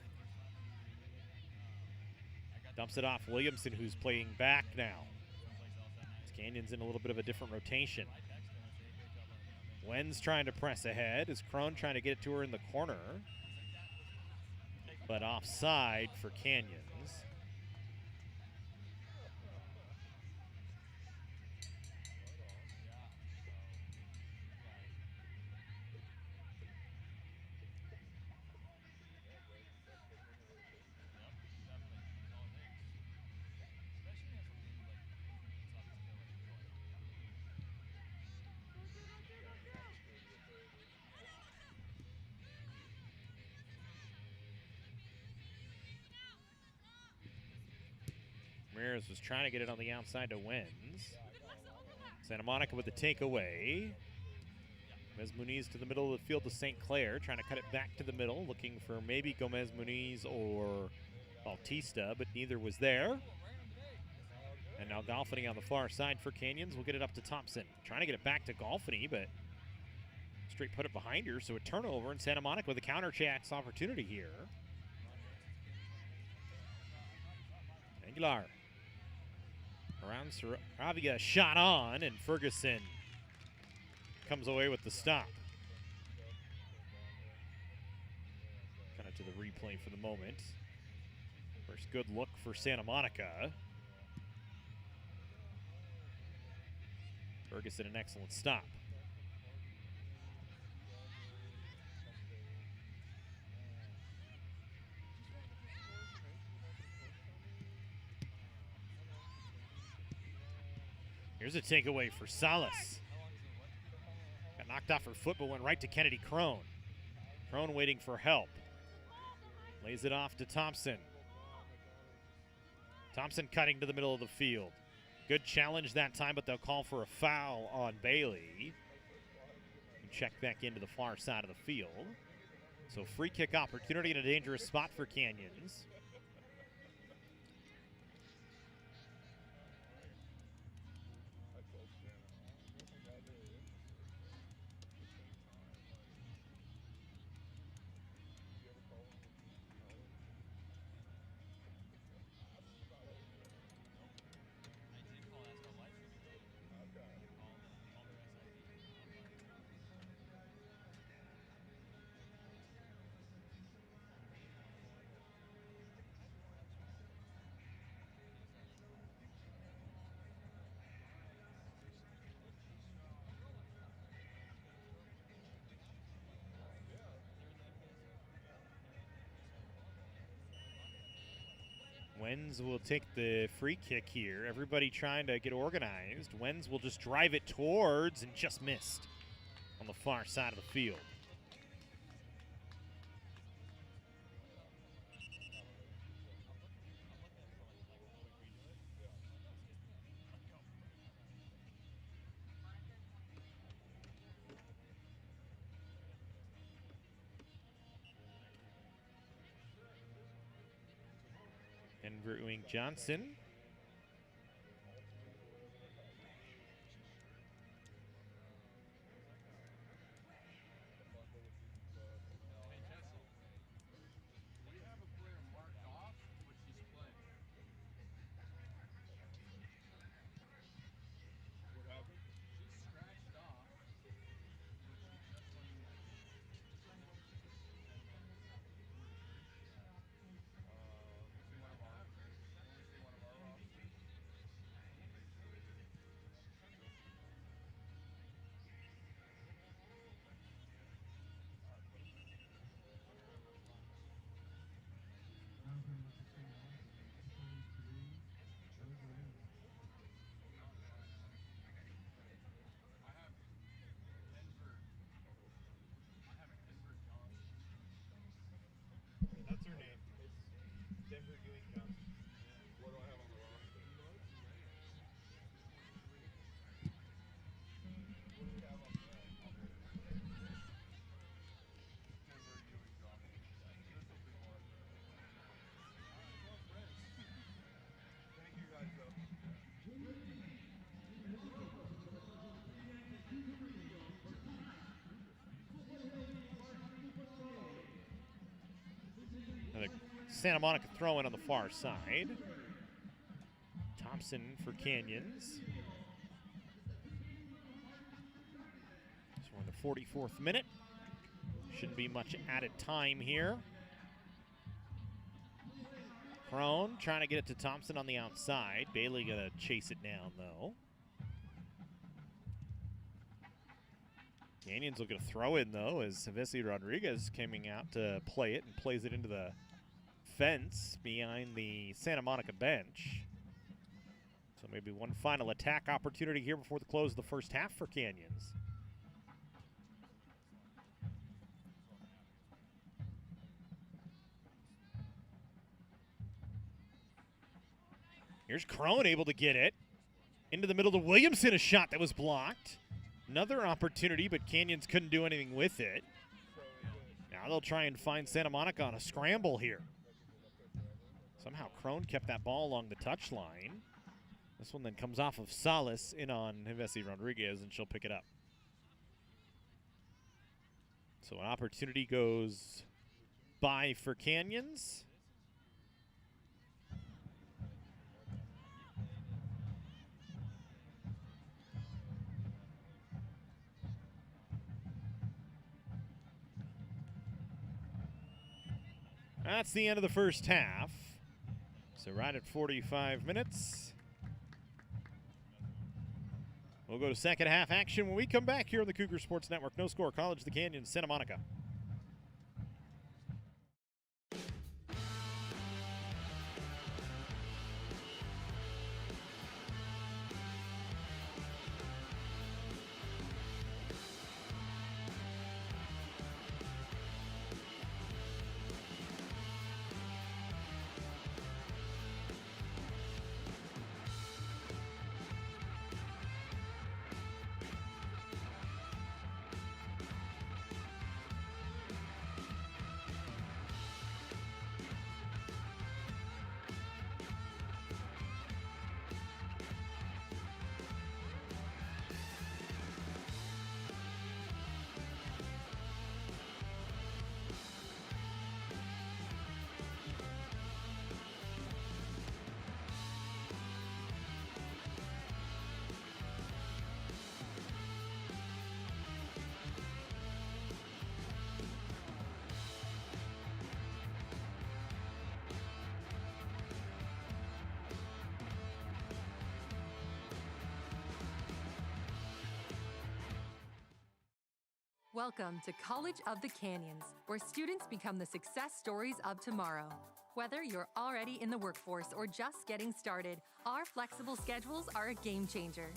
dumps it off Williamson, who's playing back now. Canyon's in a little bit of a different rotation. Wenz trying to press ahead. Is Crone trying to get it to her in the corner? But offside for Canyons. Ramirez was trying to get it on the outside to Wenz. Santa Monica with the takeaway. Gomez Muniz to the middle of the field to St. Clair, trying to cut it back to the middle, looking for maybe Gomez Muniz or Bautista, but neither was there. And now Golfany on the far side for Canyons. We'll get it up to Thompson. Trying to get it back to Golfany, but straight put it behind her, so a turnover, and Santa Monica with a counter chance opportunity here. Aguilar. Around Saravia, shot on, and Ferguson comes away with the stop. Kind of to the replay for the moment. First good look for Santa Monica. Ferguson, an excellent stop. Here's a takeaway for Salas. Got knocked off her foot, but went right to Kennedy Crone. Crone waiting for help. Lays it off to Thompson. Thompson cutting to the middle of the field. Good challenge that time, but they'll call for a foul on Bailey. Check back into the far side of the field. So free kick opportunity in a dangerous spot for Canyons. Wenz will take the free kick here. Everybody trying to get organized. Wenz will just drive it towards and just missed on the far side of the field. Denver Johnson. Santa Monica throw-in on the far side. Thompson for Canyons. So we're in the 44th minute. Shouldn't be much added time here. Crone trying to get it to Thompson on the outside. Bailey gonna chase it down though. Canyons will get a throw in though as Vesey Rodriguez coming out to play it and plays it into the fence behind the Santa Monica bench. So maybe one final attack opportunity here before the close of the first half for Canyons. Here's Crone able to get it. Into the middle to Williamson, a shot that was blocked. Another opportunity, but Canyons couldn't do anything with it. Now they'll try and find Santa Monica on a scramble here. Somehow Crone kept that ball along the touchline. This one then comes off of Salas in on Vesey Rodriguez, and she'll pick it up. So an opportunity goes by for Canyons. That's the end of the first half. So right at 45 minutes. We'll go to second half action when we come back here on the Cougar Sports Network. No Score, College of the Canyons, Santa Monica. Welcome to College of the Canyons, where students become the success stories of tomorrow. Whether you're already in the workforce or just getting started, our flexible schedules are a game changer.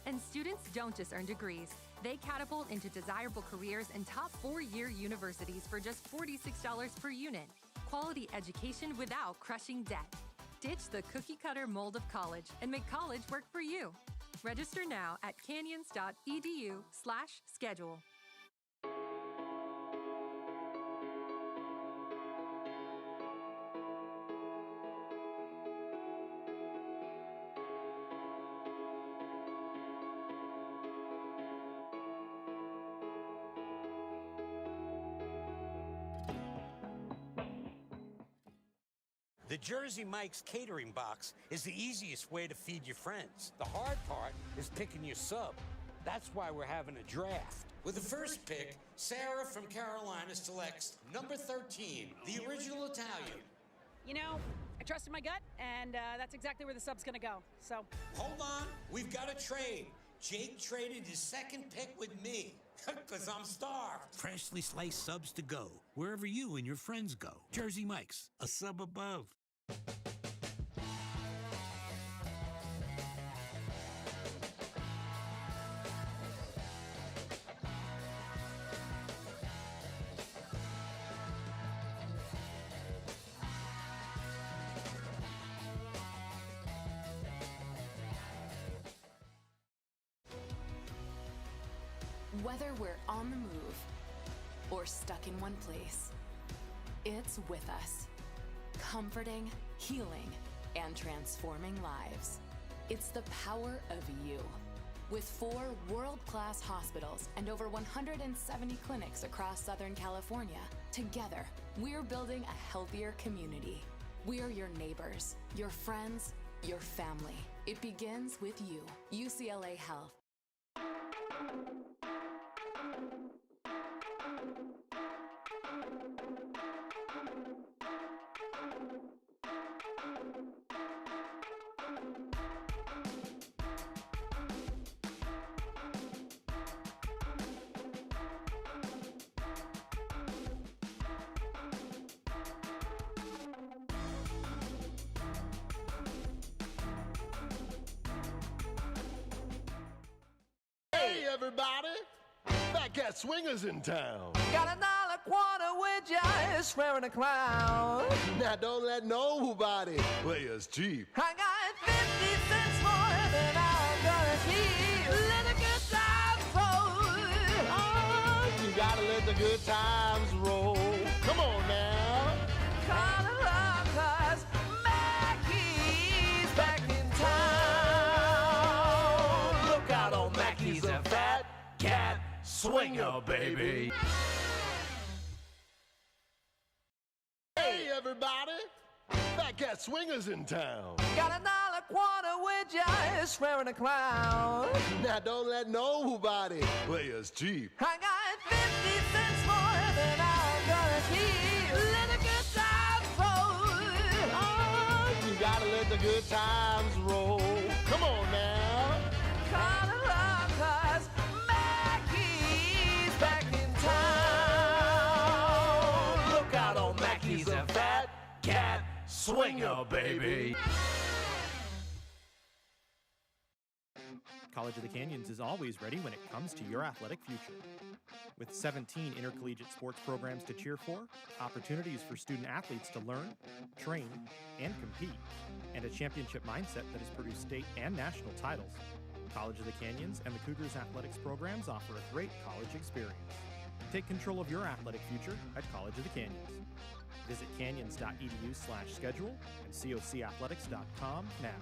And students don't just earn degrees, they catapult into desirable careers and top 4-year universities for just $46 per unit. Quality education without crushing debt. Ditch the cookie-cutter mold of college and make college work for you. Register now at canyons.edu/schedule. The Jersey Mike's catering box is the easiest way to feed your friends. The hard part is picking your sub. That's why we're having a draft. With the first pick, Sarah from Carolina selects number 13, the original Italian. You know, I trusted my gut, and that's exactly where the sub's gonna go, so. Hold on, we've got a trade. Jake traded his second pick with me, because I'm starved. Freshly sliced subs to go, wherever you and your friends go. Jersey Mike's, a sub above. Whether we're on the move or stuck in one place, it's with us, comforting, healing, and transforming lives. It's the power of you. With 4 world-class hospitals and over 170 clinics across Southern California, together, we're building a healthier community. We're your neighbors, your friends, your family. It begins with you. UCLA Health. Hey everybody, Fat Cat Swingers in town. Got $1 quarter with ya, swearing a clown. Now don't let nobody play us cheap. I got 50 cents more than I'm gonna keep. Let the good times roll. Oh, you gotta let the good times roll. Come on now. Call it love, 'cause Mackey's back in town. Look out on Mackey's, a Fat Cat Swinger, baby. Hey everybody, Fat Cat Swingers in town. Got $1 quarter with ya, swearing a clown. Now don't let nobody play us cheap. I got 50 cents more than I'm gonna keep. Let the good times roll. Oh, you gotta let the good times roll. Come on now. Call it love, 'cause Mackey's back in town. Look out on Mackey's, a Fat Cat Swinger, baby. College of the Canyons is always ready when it comes to your athletic future. With 17 intercollegiate sports programs to cheer for, opportunities for student athletes to learn, train, and compete, and a championship mindset that has produced state and national titles, College of the Canyons and the Cougars athletics programs offer a great college experience. Take control of your athletic future at College of the Canyons. Visit canyons.edu/schedule and cocathletics.com now.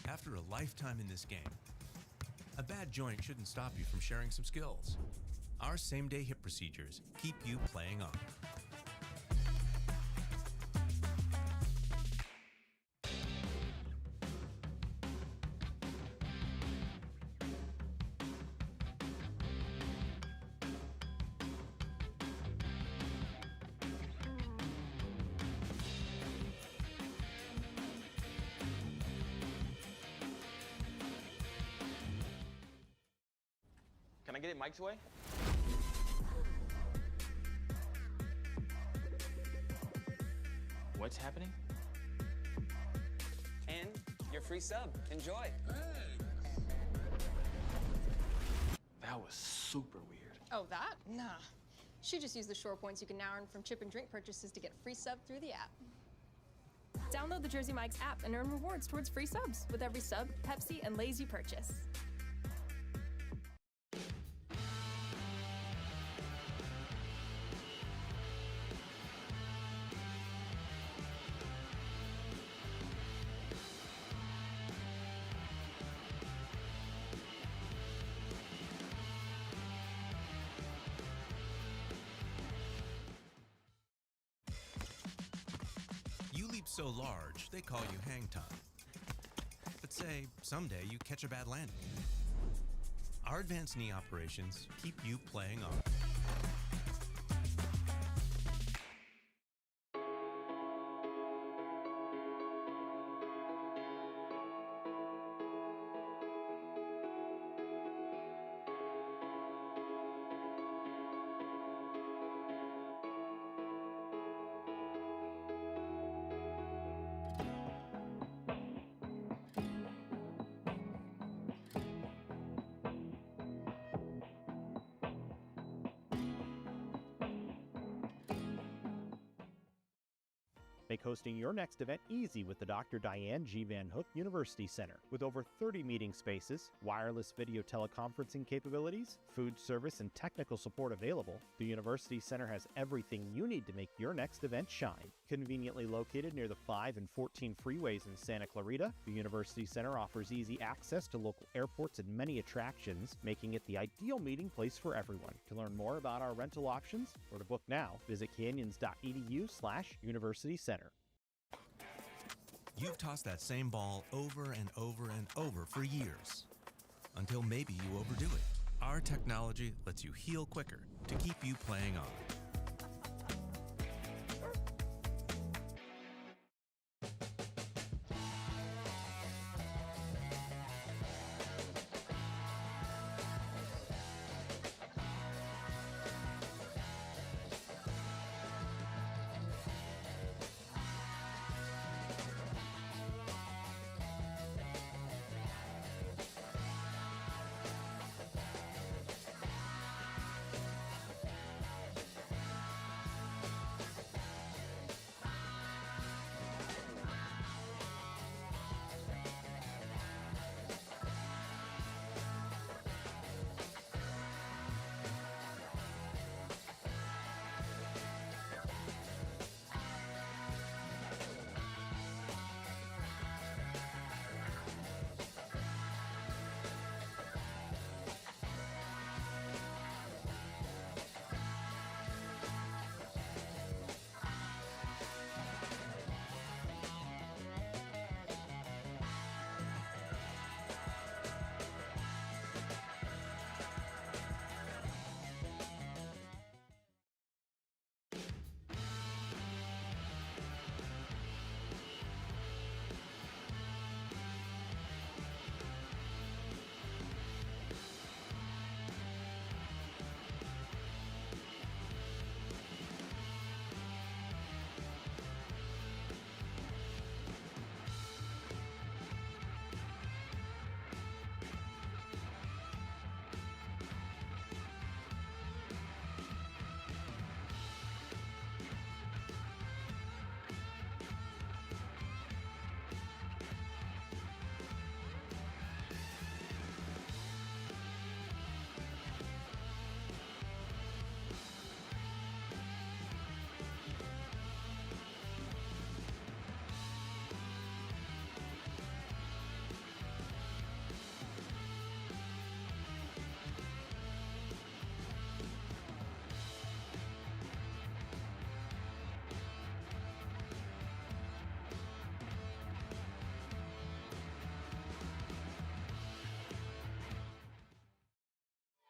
After a lifetime in this game, a bad joint shouldn't stop you from sharing some skills. Our same-day hip procedures keep you playing on. Can I get it Mike's way? What's happening? And your free sub. Enjoy. That was super weird. Oh, that? Nah. She just used the shore points you can now earn from chip and drink purchases to get free sub through the app. Download the Jersey Mike's app and earn rewards towards free subs with every sub, Pepsi, and Lay's you purchase. You leap so large, they call you hang time. But say, someday you catch a bad landing. Our advanced knee operations keep you playing on. Make hosting your next event easy with the Dr. Diane G. Van Hook University Center. With over 30 meeting spaces, wireless video teleconferencing capabilities, food service, and technical support available, the University Center has everything you need to make your next event shine. Conveniently located near the 5 and 14 freeways in Santa Clarita, the University Center offers easy access to local airports and many attractions, making it the ideal meeting place for everyone. To learn more about our rental options or to book now, visit canyons.edu/University Center. You've tossed that same ball over and over and over for years, until maybe you overdo it. Our technology lets you heal quicker to keep you playing on.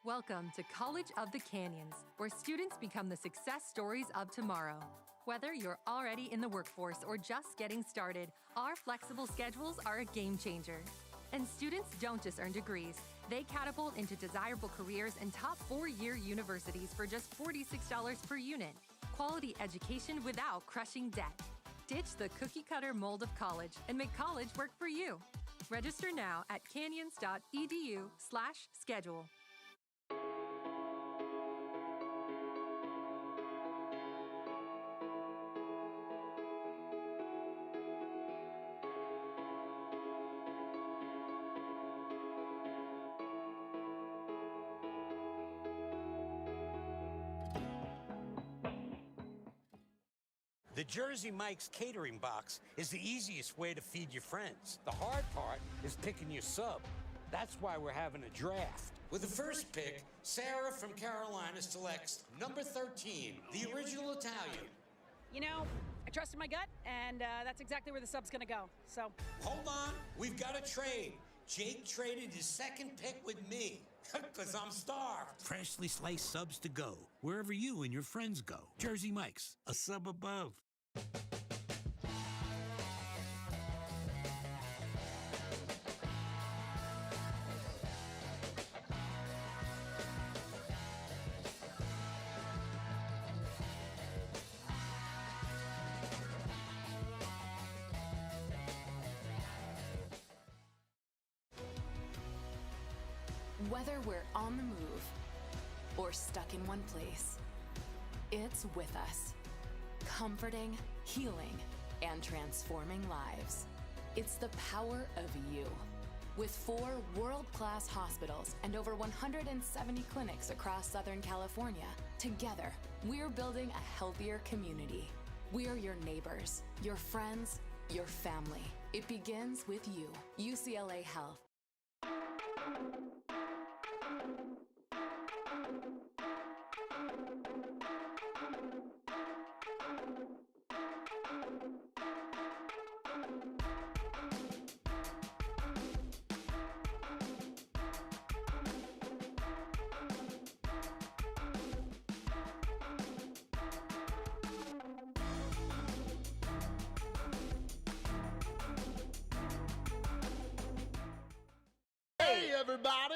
Welcome to College of the Canyons, where students become the success stories of tomorrow. Whether you're already in the workforce or just getting started, our flexible schedules are a game changer. And students don't just earn degrees, they catapult into desirable careers in top 4-year universities for just $46 per unit. Quality education without crushing debt. Ditch the cookie-cutter mold of college and make college work for you. Register now at canyons.edu/schedule. The Jersey Mike's catering box is the easiest way to feed your friends. The hard part is picking your sub. That's why we're having a draft. With the first pick, Sarah from Carolina selects number 13, the original Italian. You know, I trusted my gut, and that's exactly where the sub's gonna go, so. Hold on, we've got a trade. Jake traded his second pick with me, because I'm starved. Freshly sliced subs to go, wherever you and your friends go. Jersey Mike's, a sub above. Whether we're on the move or stuck in one place, it's with us, comforting, healing, and transforming lives. It's the power of you. With 4 world-class hospitals and over 170 clinics across Southern California, together, we're building a healthier community. We are your neighbors, your friends, your family. It begins with you. UCLA Health. Hey, everybody!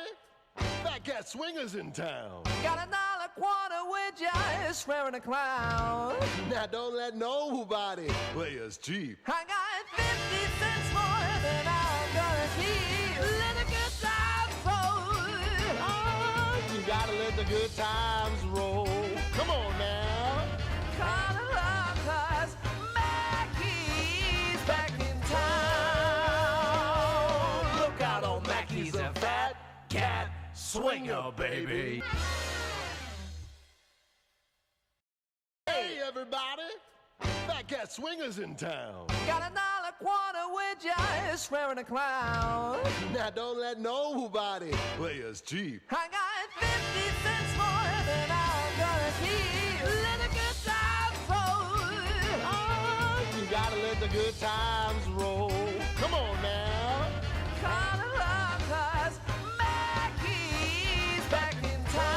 Fat Cat Swingers in town. Got $1 quarter with ya, swearing a clown. Now don't let nobody play us cheap. I got 50 cents more than I'm gonna keep. Let the good times roll. Oh, you gotta let the good times roll. Come on now. Call it love, 'cause Mackey's back in town. Look out on Mackey's, a Fat Cat Swinger, baby. Hey, everybody! Fat Cat Swingers in town. Got $1 quarter with ya, swearing a clown. Now don't let nobody play us cheap. I got 50 cents more than I'm gonna keep. Let the good times roll. Oh, you gotta let the good times roll. Come on now. Call it love, 'cause Mackey's back in town.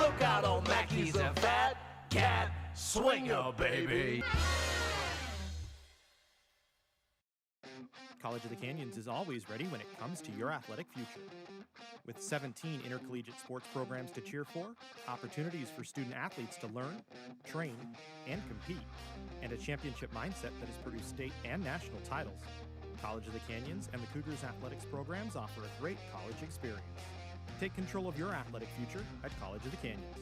Look out on Mackey's, a Fat Cat Swinger, baby. College of the Canyons is always ready when it comes to your athletic future. With 17 intercollegiate sports programs to cheer for, opportunities for student athletes to learn, train, and compete, and a championship mindset that has produced state and national titles, College of the Canyons and the Cougars athletics programs offer a great college experience. Take control of your athletic future at College of the Canyons.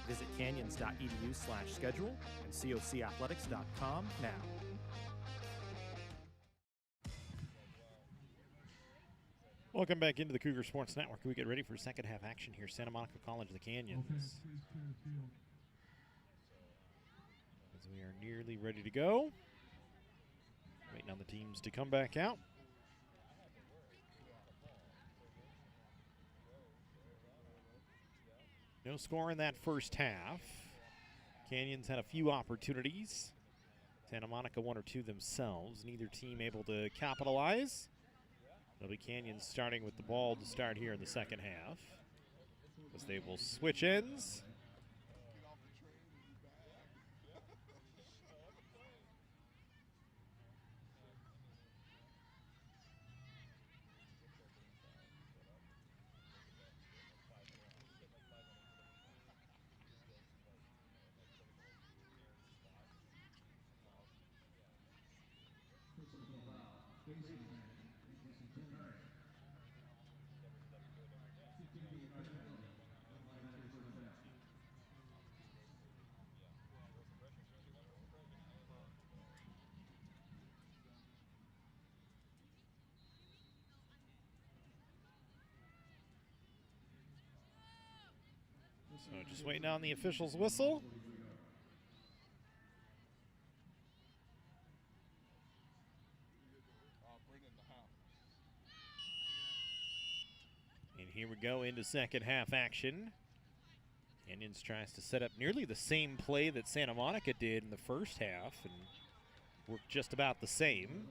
Visit canyons.edu/schedule and cocathletics.com now. Welcome back into the Cougar Sports Network. We get ready for second half action here. Santa Monica College of the Canyons. As we are nearly ready to go. Waiting on the teams to come back out. No score in that first half. Canyons had a few opportunities. Santa Monica one or two themselves. Neither team able to capitalize. It'll be Canyons starting with the ball to start here in the second half, as they will switch ends. So just waiting on the official's whistle. And here we go into second half action. Canyons tries to set up nearly the same play that Santa Monica did in the first half and worked just about the same.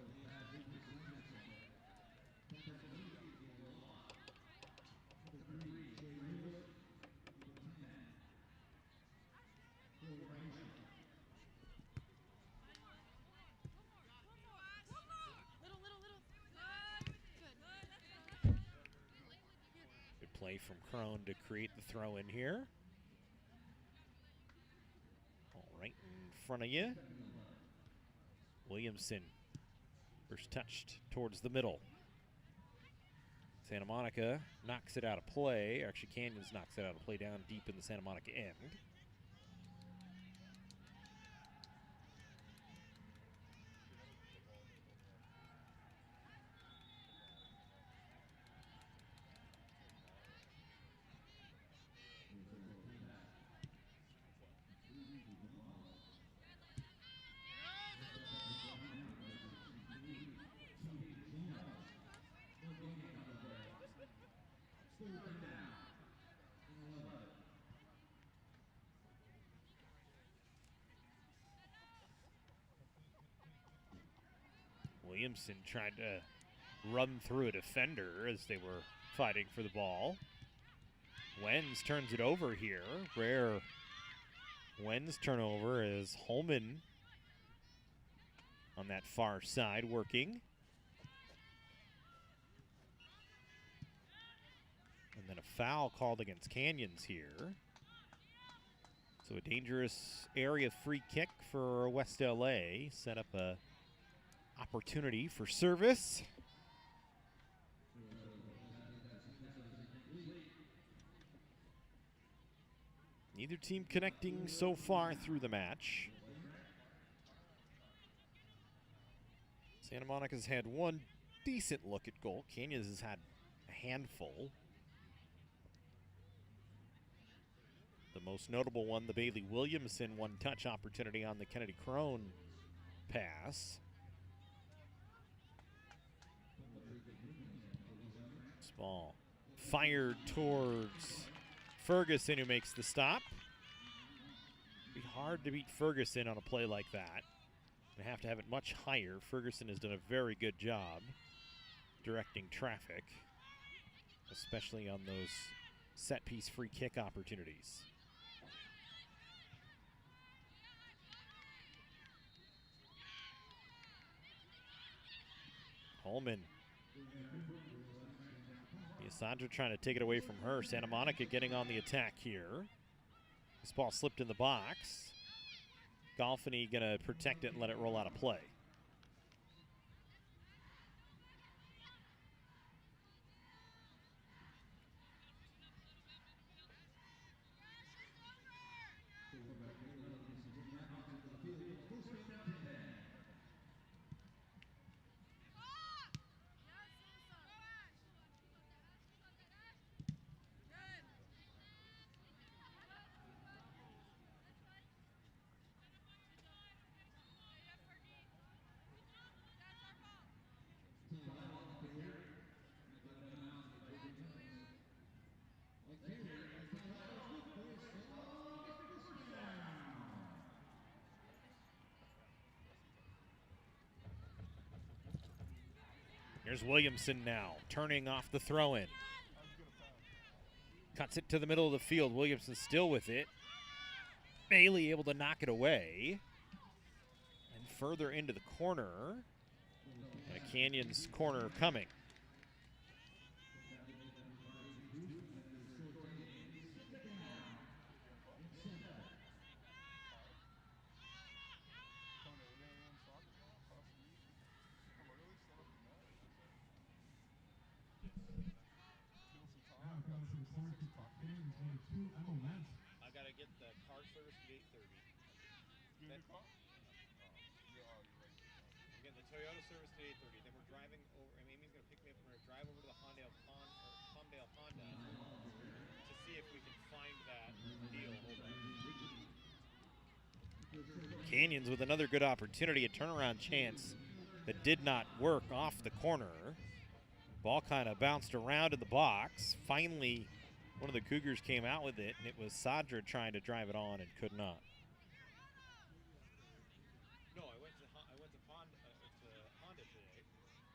Play from Crone to create the throw in here. All right in front of you. Williamson first touched towards the middle. Santa Monica knocks it out of play. Actually, Canyons knocks it out of play down deep in the Santa Monica end. Williamson tried to run through a defender as they were fighting for the ball. Wenz turns it over here. Rare Wenz turnover as Holman on that far side working. And then a foul called against Canyons here. So a dangerous area free kick for West LA. Set up a opportunity for service. Neither team connecting so far through the match. Santa Monica's had one decent look at goal. Canyons has had a handful. The most notable one, the Bailey Williamson one-touch opportunity on the Kennedy Crone pass. This ball fired towards Ferguson, who makes the stop. It'd be hard to beat Ferguson on a play like that. They have to have it much higher. Ferguson has done a very good job directing traffic, especially on those set-piece free kick opportunities. Holman. Sandra trying to take it away from her. Santa Monica getting on the attack here. This ball slipped in the box. Golfini going to protect it and let it roll out of play. Here's Williamson now, turning off the throw-in. Cuts it to the middle of the field. Williamson still with it. Bailey able to knock it away. And further into the corner. And a Canyons corner coming. I gotta get the car service at 8:30. Then, I'm getting the Toyota service at 8:30. Then we're driving over. I mean, Amy's gonna pick me up. We're gonna drive over to the Palmdale Honda to see if we can find that deal. Hold on. Canyons with another good opportunity, a turnaround chance that did not work off the corner. Ball kind of bounced around in the box. Finally, one of the Cougars came out with it, and it was Sadra trying to drive it on and could not. No, I went to Honda today,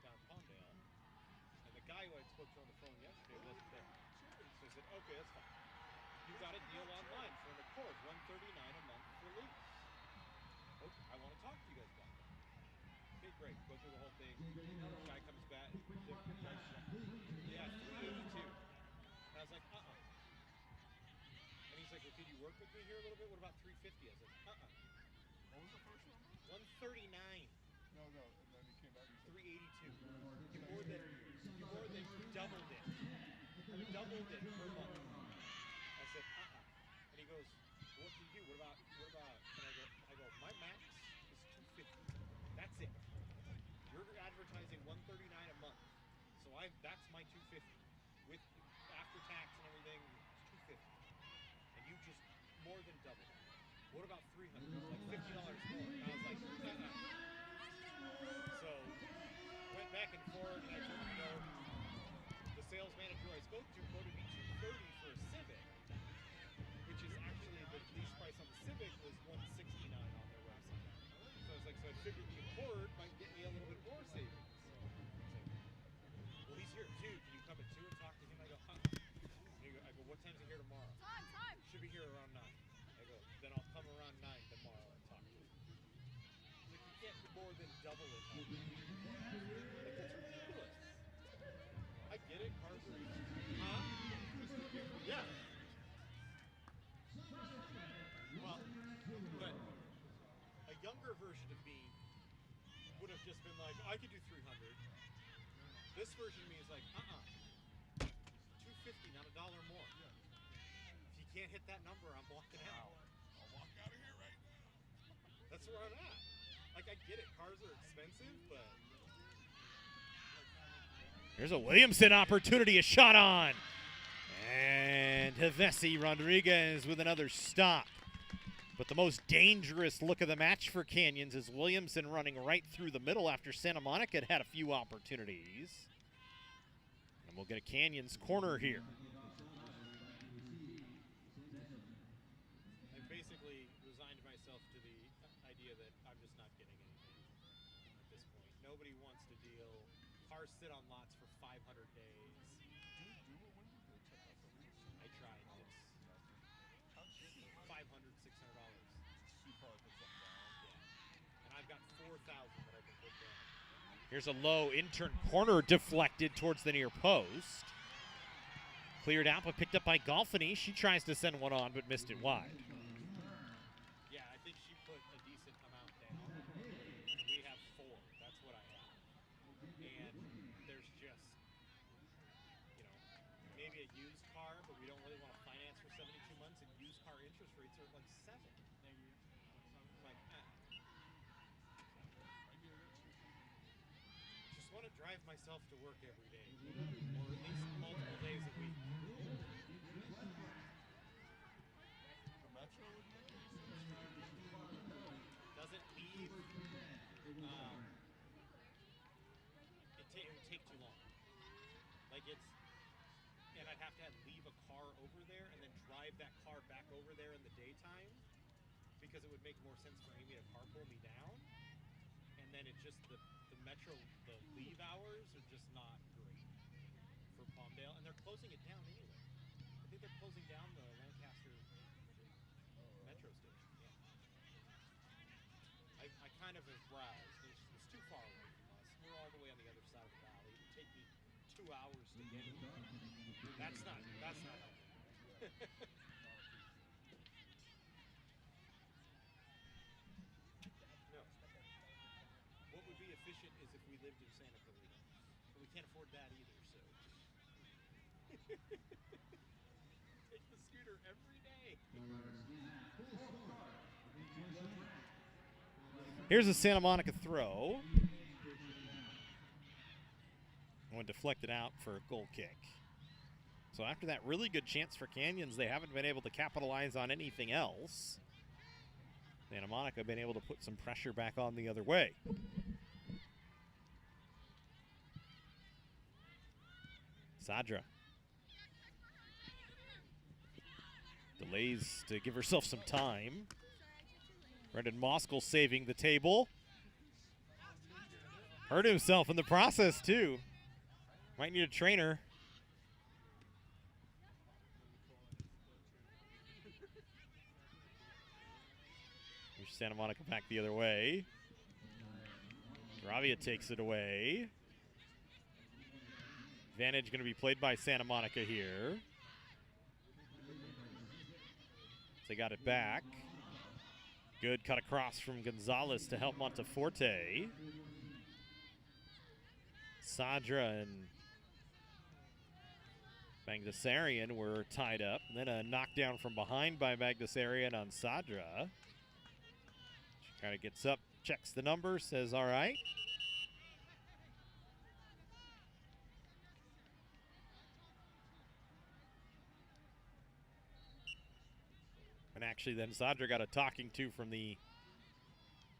down Palmdale, and the guy who I spoke to on the phone yesterday wasn't there. So I said, okay, that's fine. You got a deal online for an Accord, $139 a month for lease. Okay, I want to talk to you guys about that. Okay, great. Go through the whole thing. The guy comes back. Yeah, $382. And I was like, And he's like, well, could you work with me here a little bit? What about $350? I said, What was the first number? $139. No. And then he came back and said $382. You more than doubled it. You doubled it per month. I said, And he goes, what do you do? What about? And I go, my max is $250. That's it. You're advertising $139 a month. So that's my $250. With after tax and everything, it's $250. And you just more than doubled it. What about $300? Like $50 more. And I was like, So went back and forth, and I told the sales manager I spoke to quoted me $230 for a Civic, which is actually the lease price on the Civic was $169 on their website. So I was like, so I figured the Accord might get me a little bit more savings. get more than double it. Like, that's ridiculous. I get it, cars are... Huh? Yeah. Well, but a younger version of me would have just been like, I could do 300. This version of me is like, 250, not $1 more. If you can't hit that number, I'm walking out. I'll walk out of here right now. That's where I'm at. Like, I get it, cars are expensive, but... Here's a Williamson opportunity, a shot on. And Hevesi Rodriguez with another stop. But the most dangerous look of the match for Canyons is Williamson running right through the middle after Santa Monica had a few opportunities. And we'll get a Canyons corner here. I basically resigned myself to the idea that I'm just not getting anything at this point. Nobody wants to deal. Cars sit on lots for 500 days. I tried this. $500, $600. And I've got 4,000 that I can put down. Here's a low intern corner deflected towards the near post. Cleared out but picked up by Golfini. She tries to send one on but missed it wide. Yeah, I think she put a decent amount down. We have 4. That's what I have. And there's just, maybe a used car, but we don't really want to finance for 72 months, and used car interest rates are like 7. I'm like, just want to drive myself to work every day, or at least multiple days a week. Doesn't leave. It would take too long. Like and I'd have to leave a car over there and then drive that car back over there in the daytime, because it would make more sense for Amy to carpool me down. And then it just, the metro, the leave hours are just not great for Palmdale, and they're closing it down anyway. I think they're closing down the Lancaster metro station. Yeah. I kind of have browsed. It's too far away from us. We're all the way on the other side of the valley. It would take me 2 hours to get here. That's not helpful. No. What would be efficient is if we lived in Santa Clarita. But we can't afford that either, so. Take the scooter every day. Here's a Santa Monica throw. One deflected out for a goal kick. So after that really good chance for Canyons, they haven't been able to capitalize on anything else. Santa Monica been able to put some pressure back on the other way. Sadra delays to give herself some time. Brendan Moskal saving the table. Hurt himself in the process too. Might need a trainer. Here's Santa Monica back the other way. Gravia takes it away. Advantage going to be played by Santa Monica here. They got it back. Good cut across from Gonzalez to help Monteforte. Sadra and Bagdasarian were tied up. And then a knockdown from behind by Bagdasarian on Sadra. She kind of gets up, checks the number, says, all right. And actually then Sadra got a talking to from the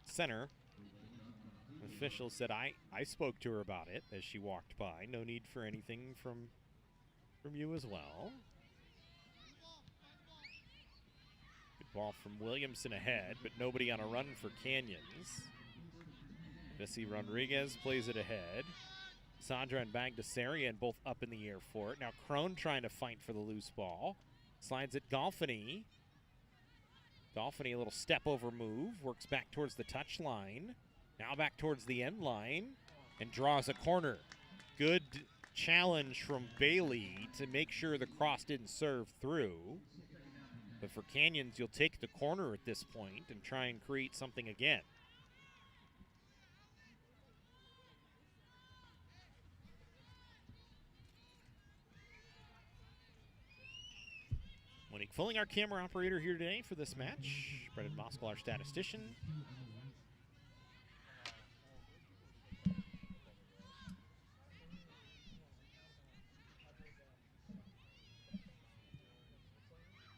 center. Official said, I spoke to her about it as she walked by. No need for anything from you as well. Good ball from Williamson ahead, but nobody on a run for Canyons. Vessi Rodriguez plays it ahead. Sadra and Bagdasarian both up in the air for it. Now Crone trying to fight for the loose ball. Slides it Golfini. Golfini, a little step over move, works back towards the touchline. Now back towards the end line and draws a corner. Good challenge from Bailey to make sure the cross didn't serve through. But for Canyons, you'll take the corner at this point and try and create something again. Monique Fulling, our camera operator here today for this match. Brendan Moskal, our statistician.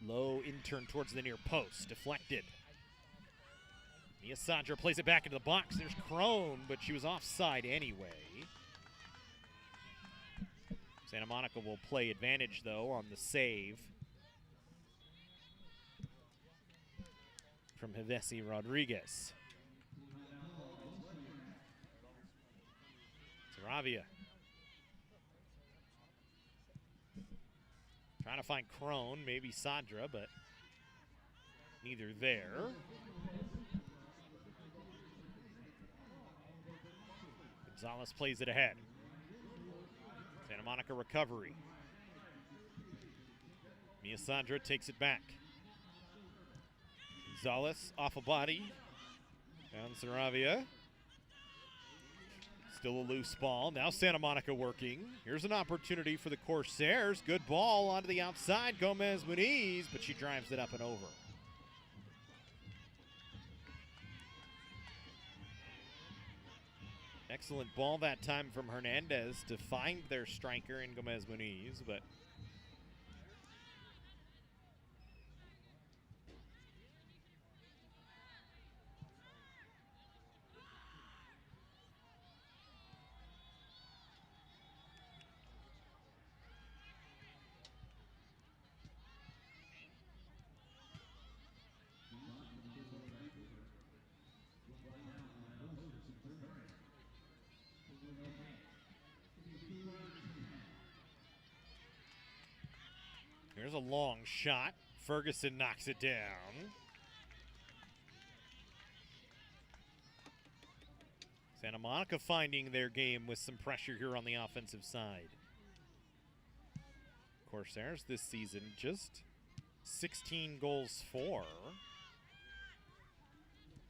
Low intern towards the near post, deflected. Mia Sandra plays it back into the box. There's Crone, but she was offside anyway. Santa Monica will play advantage, though, on the save from Hevesi Rodriguez. Saravia trying to find Crone, maybe Sandra, but neither there. Gonzalez plays it ahead. Santa Monica recovery. Mia Sandra takes it back. Gonzalez off a body. Down Saravia. Still a loose ball. Now Santa Monica working. Here's an opportunity for the Corsairs. Good ball onto the outside. Gomez Muniz, but she drives it up and over. Excellent ball that time from Hernandez to find their striker in Gomez Muniz, but here's a long shot. Ferguson knocks it down. Santa Monica finding their game with some pressure here on the offensive side. Corsairs this season just 16 goals for.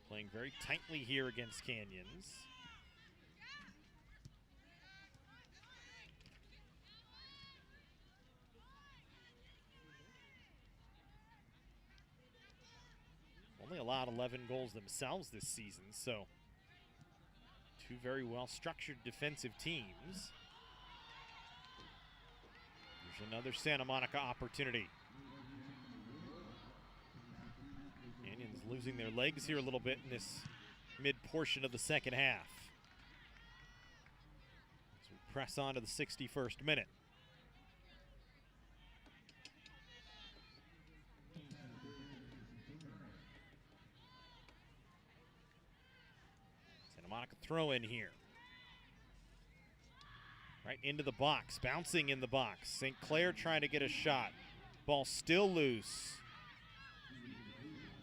Playing very tightly here against Canyons. Only allowed 11 goals themselves this season, so two very well-structured defensive teams. There's another Santa Monica opportunity. Canyons losing their legs here a little bit in this mid-portion of the second half. So we press on to the 61st minute. Monica throw in here. Right into the box, bouncing in the box. St. Clair trying to get a shot. Ball still loose.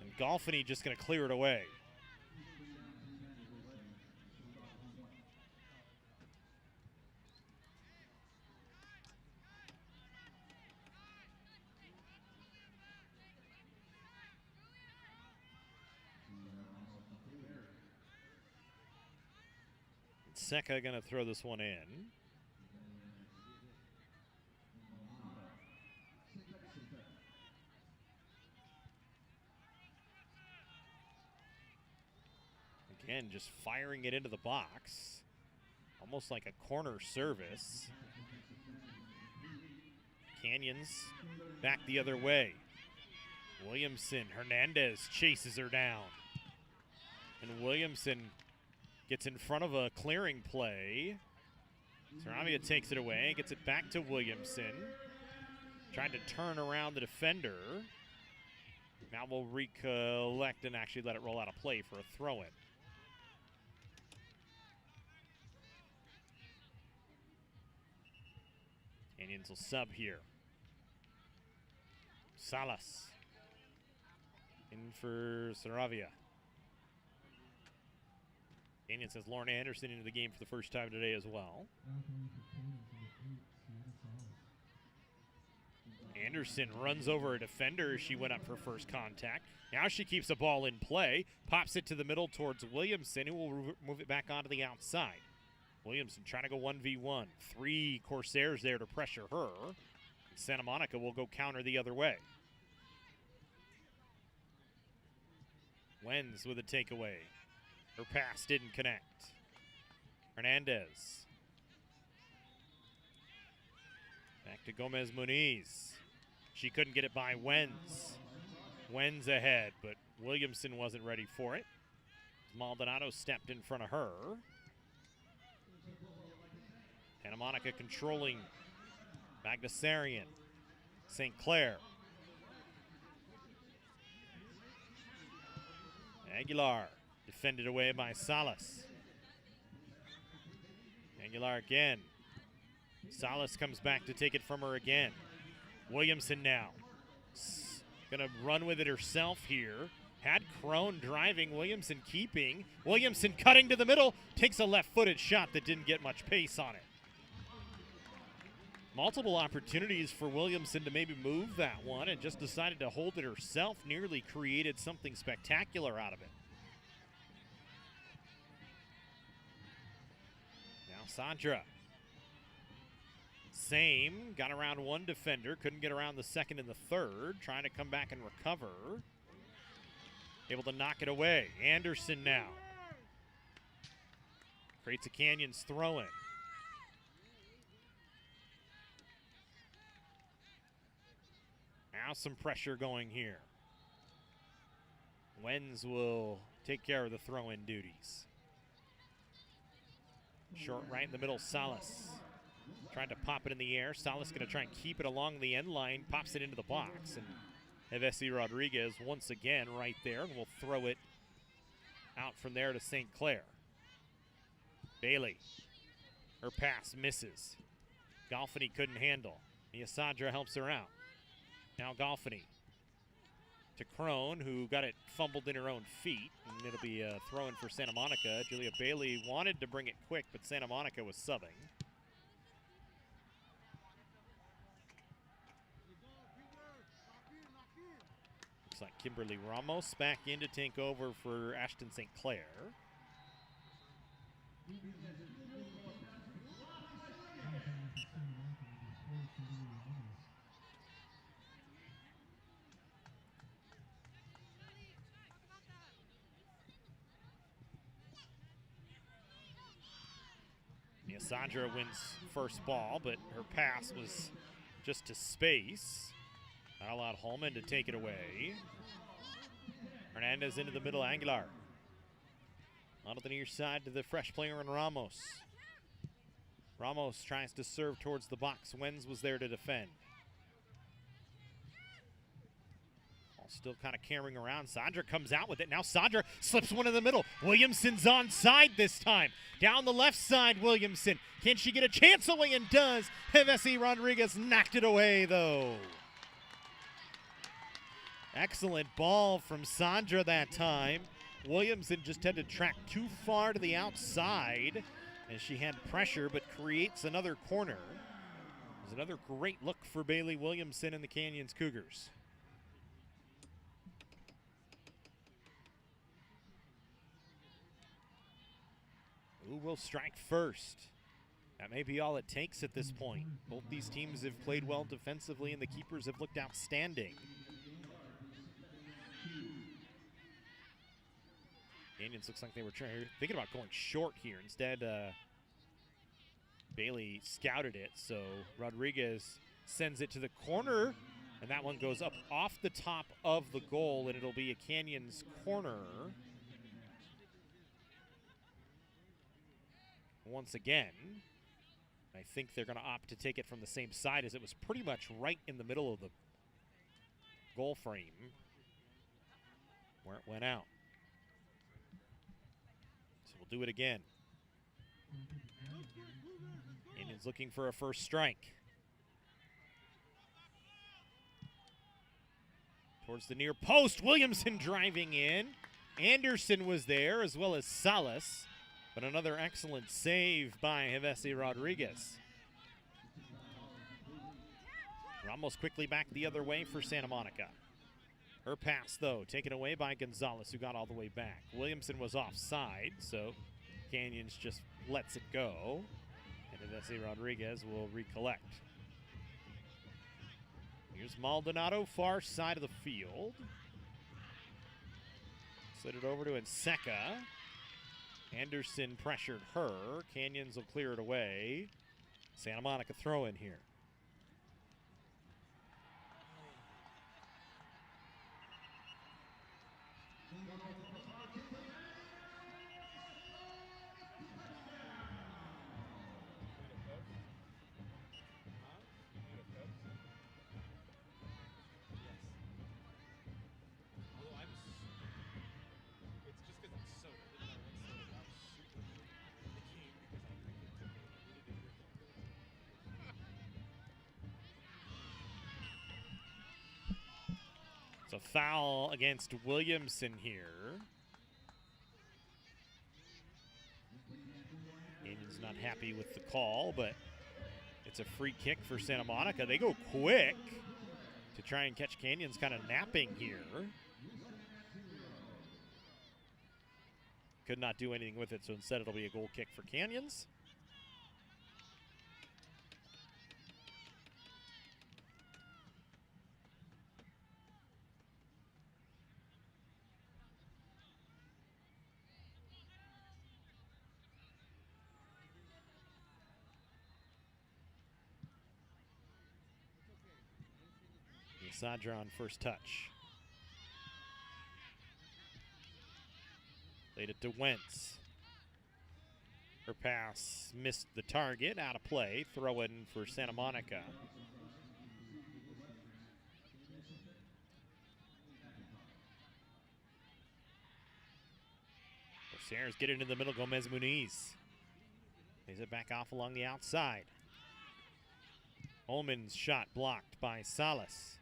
And Golfini just going to clear it away. Seca going to throw this one in. Again, just firing it into the box. Almost like a corner service. Canyons back the other way. Williamson, Hernandez chases her down. And Williamson gets in front of a clearing play. Saravia takes it away, gets it back to Williamson. Trying to turn around the defender. Now we'll recollect and actually let it roll out of play for a throw-in. Canyons will sub here. Salas in for Saravia. Canyons has Lauren Anderson into the game for the first time today as well. Anderson runs over a defender as she went up for first contact. Now she keeps the ball in play, pops it to the middle towards Williamson, who will move it back onto the outside. Williamson trying to go 1v1. 3 Corsairs there to pressure her. Santa Monica will go counter the other way. Wenz with a takeaway. Her pass didn't connect. Hernandez. Back to Gomez Muniz. She couldn't get it by Wenz. Wenz ahead, but Williamson wasn't ready for it. Maldonado stepped in front of her. Santa Monica controlling. Bagdasarian. St. Clair. Aguilar defended away by Salas. Aguilar again. Salas comes back to take it from her again. Williamson now. Gonna run with it herself here. Had Crone driving, Williamson keeping. Williamson cutting to the middle. Takes a left-footed shot that didn't get much pace on it. Multiple opportunities for Williamson to maybe move that one and just decided to hold it herself. Nearly created something spectacular out of it. Now Sandra. Same, got around one defender, couldn't get around the second and the third, trying to come back and recover. Able to knock it away. Anderson now. Creates a Canyons throw-in. Now some pressure going here. Wenz will take care of the throw-in duties. Short right in the middle, Salas. Trying to pop it in the air. Salas going to try and keep it along the end line. Pops it into the box. And Evesi Rodriguez once again right there. And will throw it out from there to St. Clair. Bailey. Her pass misses. Golfini couldn't handle. Miasadra helps her out. Now Golfini to Crone, who got it fumbled in her own feet. And it'll be a throw-in for Santa Monica. Julia Bailey wanted to bring it quick, but Santa Monica was subbing. Looks like Kimberly Ramos back in to take over for Ashton St. Clair. Sandra wins first ball, but her pass was just to space. That allowed Holman to take it away. Hernandez into the middle, Aguilar. Out of the near side to the fresh player in Ramos. Ramos tries to serve towards the box. Wenz was there to defend. Still kind of carrying around. Sandra comes out with it. Now Sandra slips one in the middle. Williamson's onside this time. Down the left side, Williamson. Can she get a chance away? And does. Evesi Rodriguez knocked it away, though. Excellent ball from Sandra that time. Williamson just had to track too far to the outside as she had pressure, but creates another corner. It was another great look for Bailey Williamson and the Canyons Cougars. Who will strike first? That may be all it takes at this point. Both these teams have played well defensively, and the keepers have looked outstanding. Canyons looks like they were thinking about going short here. Instead, Bailey scouted it, so Rodriguez sends it to the corner, and that one goes up off the top of the goal, and it'll be a Canyons corner. Once again, I think they're going to opt to take it from the same side, as it was pretty much right in the middle of the goal frame where it went out. So we'll do it again. Indians looking for a first strike. Towards the near post, Williamson driving in. Anderson was there, as well as Salas. But another excellent save by Hevesi Rodriguez. Ramos quickly back the other way for Santa Monica. Her pass, though, taken away by Gonzalez, who got all the way back. Williamson was offside, so Canyons just lets it go. And Hevesi Rodriguez will recollect. Here's Maldonado, far side of the field. Slid it over to Nseka. Anderson pressured her. Canyons will clear it away. Santa Monica throw in here. A foul against Williamson here. Canyon's not happy with the call, but it's a free kick for Santa Monica. They go quick to try and catch Canyons kind of napping here. Could not do anything with it, so instead it'll be a goal kick for Canyons. Sadra on first touch. Laid it to Wentz. Her pass missed the target, out of play. Throw in for Santa Monica. Sarah's get it into the middle. Gomez Muniz plays it back off along the outside. Ullman's shot blocked by Salas.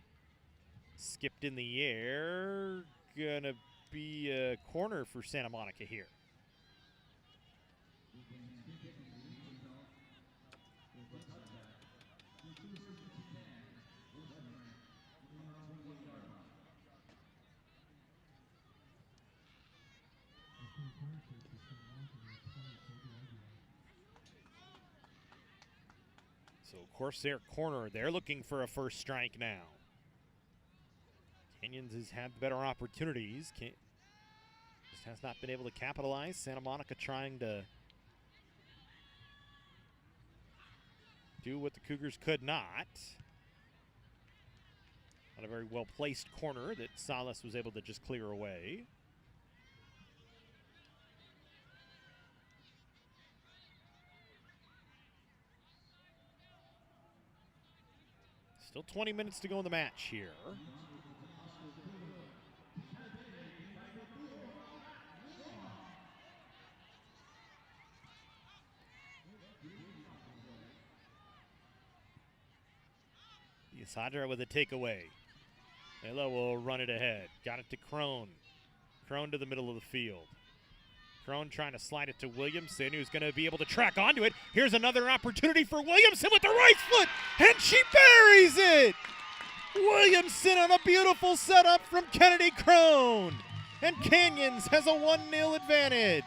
Skipped in the air. Gonna be a corner for Santa Monica here. So, of course, their corner. They're looking for a first strike now. Canyons has had better opportunities. Just has not been able to capitalize. Santa Monica trying to do what the Cougars could not. On a very well-placed corner that Salas was able to just clear away. Still 20 minutes to go in the match here. Sadra with a takeaway. Ella will run it ahead. Got it to Crone. Crone to the middle of the field. Crone trying to slide it to Williamson, who's going to be able to track onto it. Here's another opportunity for Williamson with the right foot, and she buries it! Williamson on a beautiful setup from Kennedy Crone. And Canyons has a 1-0 advantage.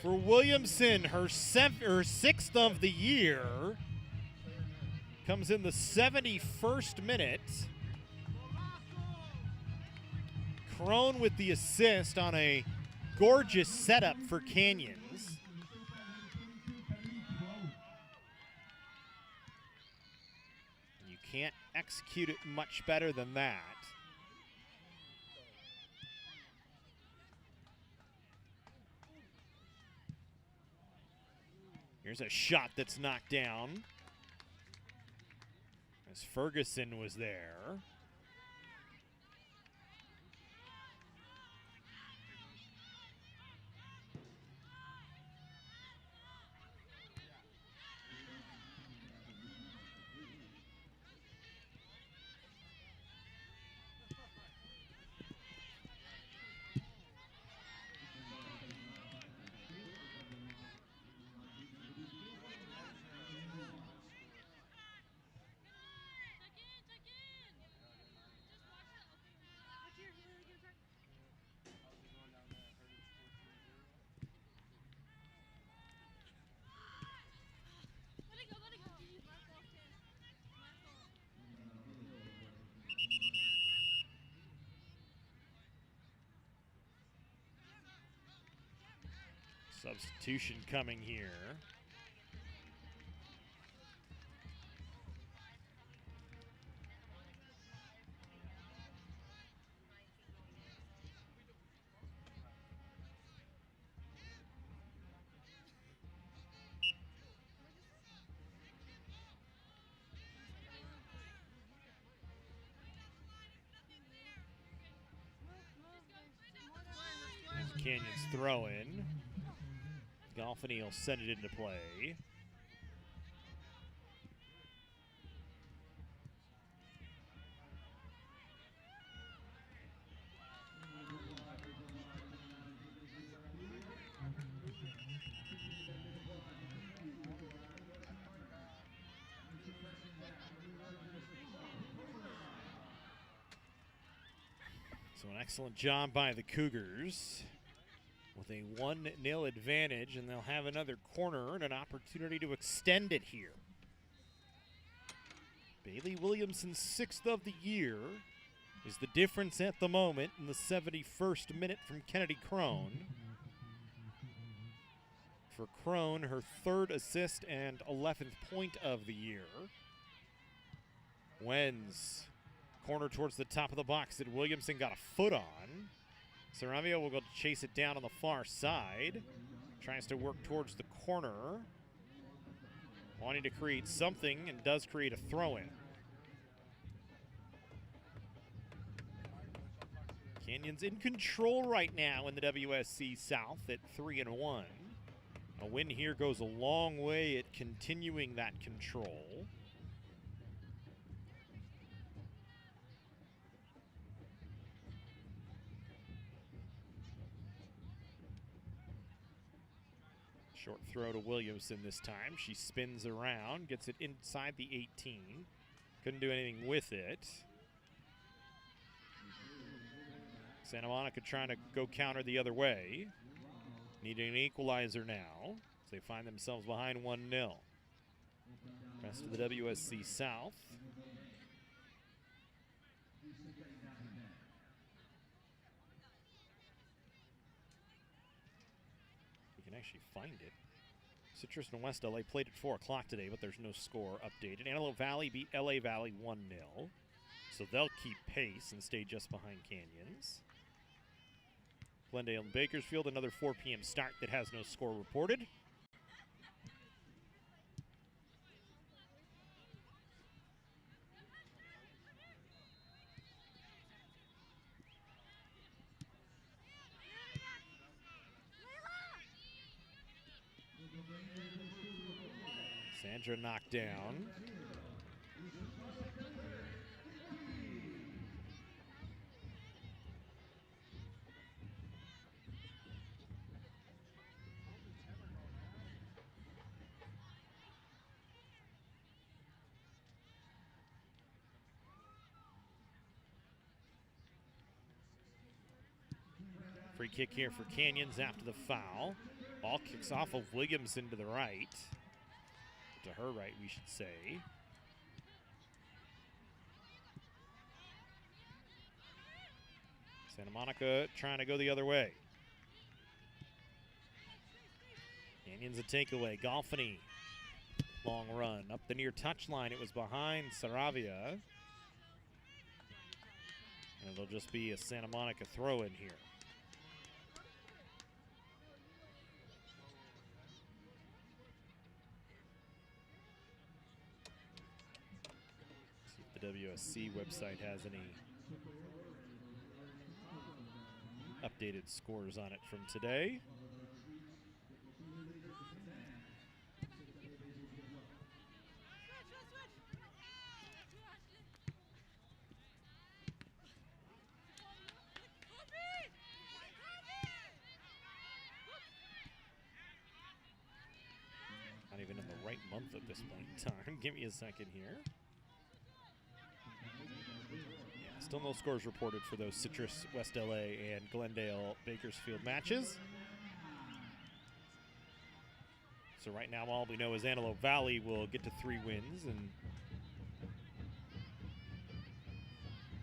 For Williamson, her sixth of the year, comes in the 71st minute. Crone with the assist on a gorgeous setup for Canyons. You can't execute it much better than that. Here's a shot that's knocked down as Ferguson was there. Substitution coming here. Canyons throw in. Golfany will send it into play. So an excellent job by the Cougars with a 1-0 advantage, and they'll have another corner and an opportunity to extend it here. Bailey Williamson's 6th of the year is the difference at the moment in the 71st minute from Kennedy Crone. For Crone, her 3rd assist and 11th point of the year. Wens, corner towards the top of the box that Williamson got a foot on. Saravia will go to chase it down on the far side. Tries to work towards the corner. Wanting to create something, and does create a throw-in. Canyons in control right now in the WSC South at 3-1. A win here goes a long way at continuing that control. Short throw to Williamson this time. She spins around, gets it inside the 18. Couldn't do anything with it. Santa Monica trying to go counter the other way. Needing an equalizer now as they find themselves behind 1-0. Rest of the WSC South. You can actually find it. Citrus and West LA played at 4 o'clock today, but there's no score updated. Antelope Valley beat LA Valley 1-0. So they'll keep pace and stay just behind Canyons. Glendale and Bakersfield, another 4 p.m. start that has no score reported. Sandra knocked down. Free kick here for Canyons after the foul. Ball kicks off of Williamson to the right. To her right, we should say. Santa Monica trying to go the other way. Canyons a takeaway. Golfany. Long run. Up the near touchline. It was behind Saravia. And it'll just be a Santa Monica throw in here. The WSC website has any updated scores on it from today. Not even in the right month at this point in time. Give me a second here. Still no scores reported for those Citrus, West LA, and Glendale, Bakersfield matches. So right now, all we know is Antelope Valley will get to 3 wins and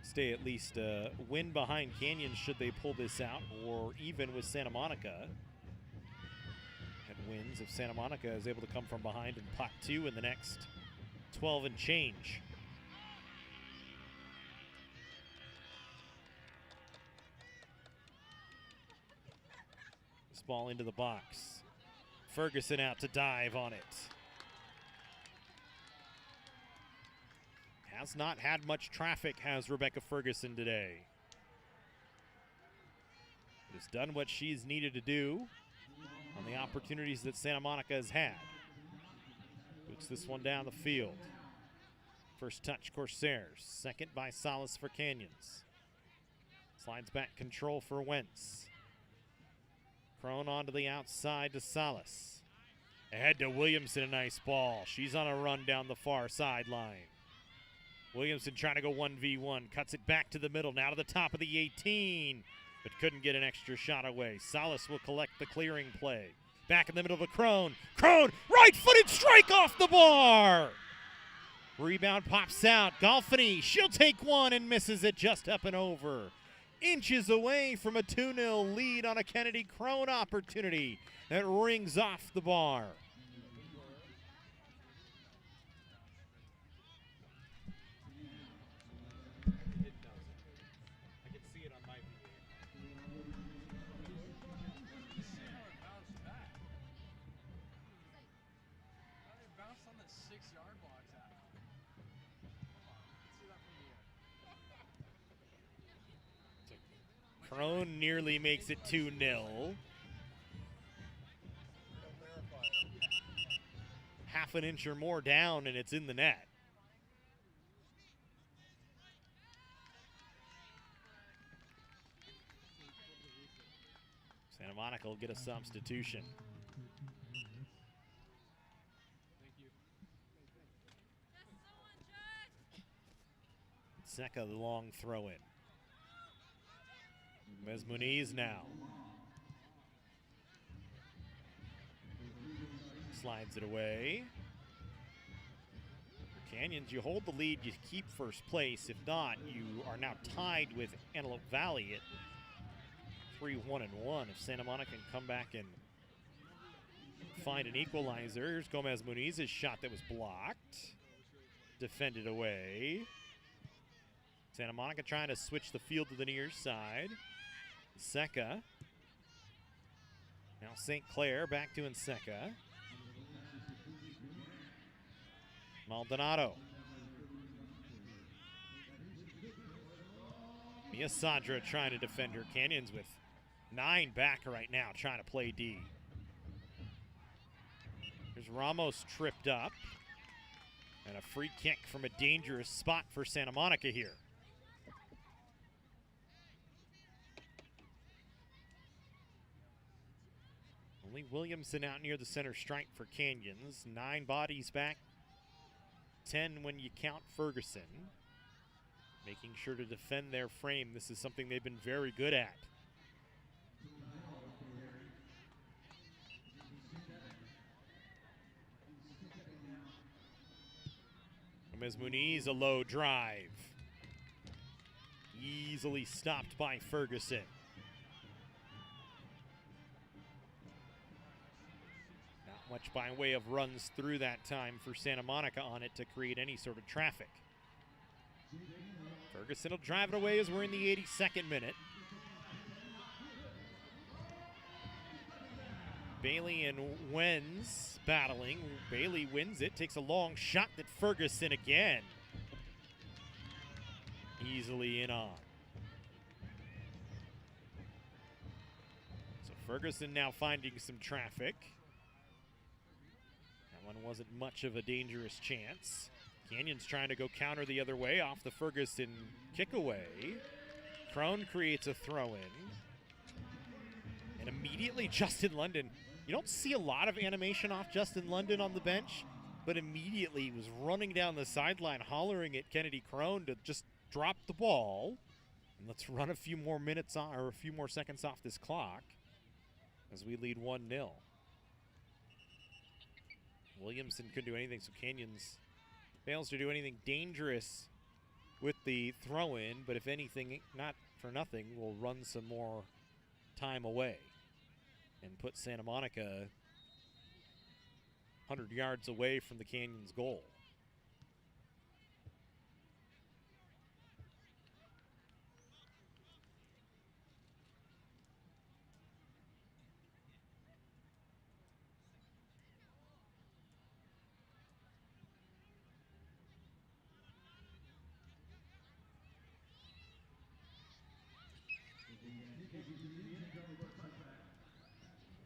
stay at least a win behind Canyons should they pull this out, or even with Santa Monica. wins if Santa Monica is able to come from behind in pot 2 in the next 12 and change. This ball into the box. Ferguson out to dive on it. Has not had much traffic, has Rebecca Ferguson today. Has done what she's needed to do on the opportunities that Santa Monica has had. Boots this one down the field. First touch, Corsairs. Second by Salas for Canyons. Slides back control for Wentz. Crone onto the outside to Salas. Ahead to Williamson, a nice ball. She's on a run down the far sideline. Williamson trying to go 1v1. Cuts it back to the middle, now to the top of the 18. But couldn't get an extra shot away. Salas will collect the clearing play. Back in the middle to Crone. Crone, right-footed strike off the bar. Rebound pops out. Golfini, she'll take one and misses it just up and over. Inches away from a 2-0 lead on a Kennedy Crone opportunity that rings off the bar. Crone nearly makes it 2-0. Half an inch or more down, and it's in the net. Santa Monica will get a substitution. Seca, the long throw in. Muniz now. Slides it away. For Canyons, you hold the lead, you keep first place. If not, you are now tied with Antelope Valley at 3-1-1. If Santa Monica can come back and find an equalizer. Here's Gomez Muniz's shot that was blocked. Defended away. Santa Monica trying to switch the field to the near side. Seca. Now St. Clair back to Inseca. Maldonado. Mia Sadra trying to defend her. Canyons with 9 back right now, trying to play D. There's Ramos tripped up. And a free kick from a dangerous spot for Santa Monica here. Only Williamson out near the center strike for Canyons. 9 bodies back. 10 when you count Ferguson. Making sure to defend their frame. This is something they've been very good at. Gomez Muniz, a low drive. Easily stopped by Ferguson. Not much by way of runs through that time for Santa Monica on it to create any sort of traffic. Ferguson will drive it away as we're in the 82nd minute. Bailey and Wenz battling. Bailey wins it, takes a long shot that Ferguson again easily in on. So Ferguson now finding some traffic. That one wasn't much of a dangerous chance. Canyons trying to go counter the other way off the Ferguson kick away. Crone creates a throw-in. And immediately Justin London. You don't see a lot of animation off Justin London on the bench, but immediately he was running down the sideline hollering at Kennedy Crone to just drop the ball. And let's run a few more minutes on, or a few more seconds off this clock as we lead 1-0. Williamson couldn't do anything, so Canyons fails to do anything dangerous with the throw-in, but if anything, not for nothing, will run some more time away and put Santa Monica 100 yards away from the Canyons' goal.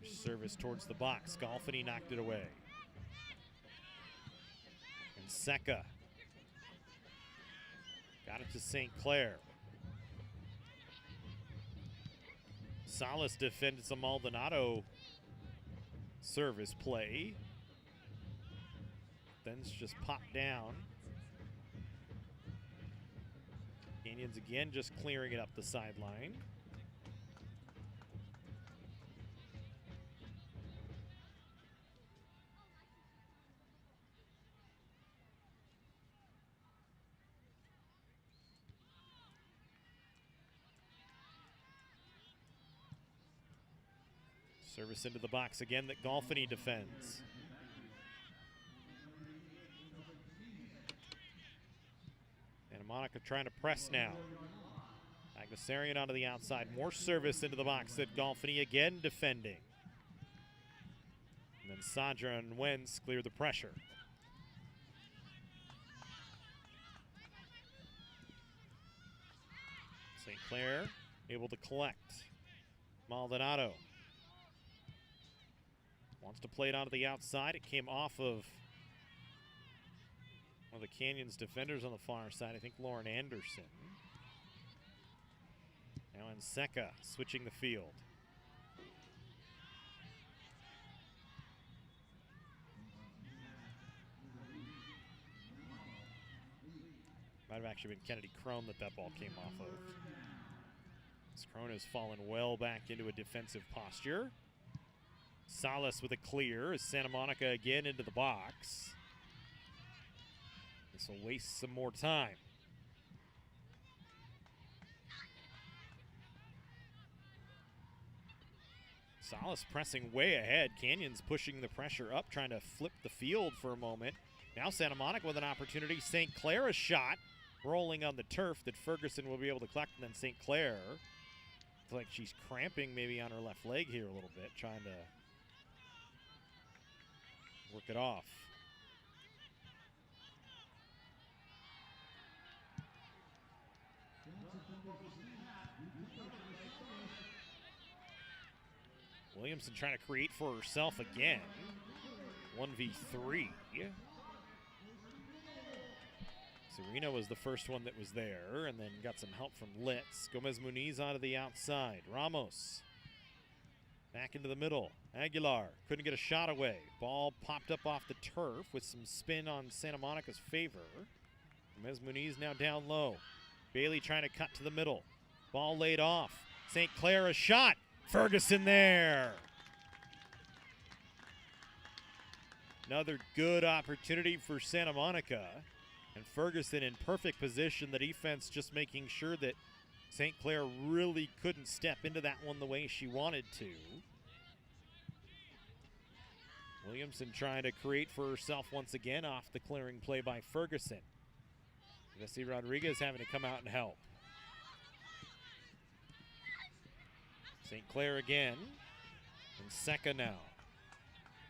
Service towards the box. Golfini knocked it away. And Seca got it to St. Clair. Salas defended some Maldonado service play. Then it's just popped down. Canyons again just clearing it up the sideline. Service into the box again that Golfini defends. Santa Monica trying to press now. Agnesarian onto the outside. More service into the box that Golfini again defending. And then Sadra and Wentz clear the pressure. St. Clair able to collect. Maldonado wants to play it onto the outside. It came off of one of the Canyons defenders on the far side, I think Lauren Anderson. Now Seca switching the field. Might have actually been Kennedy Crone that ball came off of. As Crone has fallen well back into a defensive posture. Salas with a clear as Santa Monica again into the box. This will waste some more time. Salas pressing way ahead. Canyons pushing the pressure up, trying to flip the field for a moment. Now Santa Monica with an opportunity. St. Clair a shot. Rolling on the turf that Ferguson will be able to collect, and then St. Clair. It's like she's cramping maybe on her left leg here a little bit, trying to work it off. Williamson trying to create for herself again. 1v3. Serena was the first one that was there, and then got some help from Litz. Gomez Muniz onto the outside. Ramos back into the middle. Aguilar couldn't get a shot away. Ball popped up off the turf with some spin on Santa Monica's favor. Gomez Muniz now down low. Bailey trying to cut to the middle. Ball laid off. St. Clair a shot. Ferguson there. Another good opportunity for Santa Monica. And Ferguson in perfect position. The defense just making sure that St. Clair really couldn't step into that one the way she wanted to. Williamson trying to create for herself once again off the clearing play by Ferguson. Jesse Rodriguez having to come out and help. St. Clair again. And Seca now.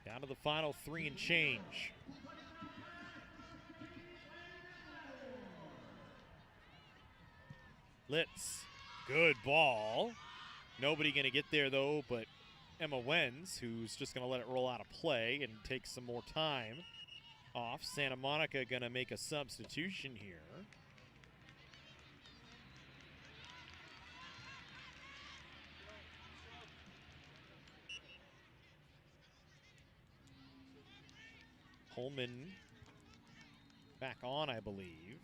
Down to the final 3 and change. Litz, good ball. Nobody going to get there though but Emma Wenz, who's just going to let it roll out of play and take some more time off. Santa Monica going to make a substitution here. Holman back on, I believe.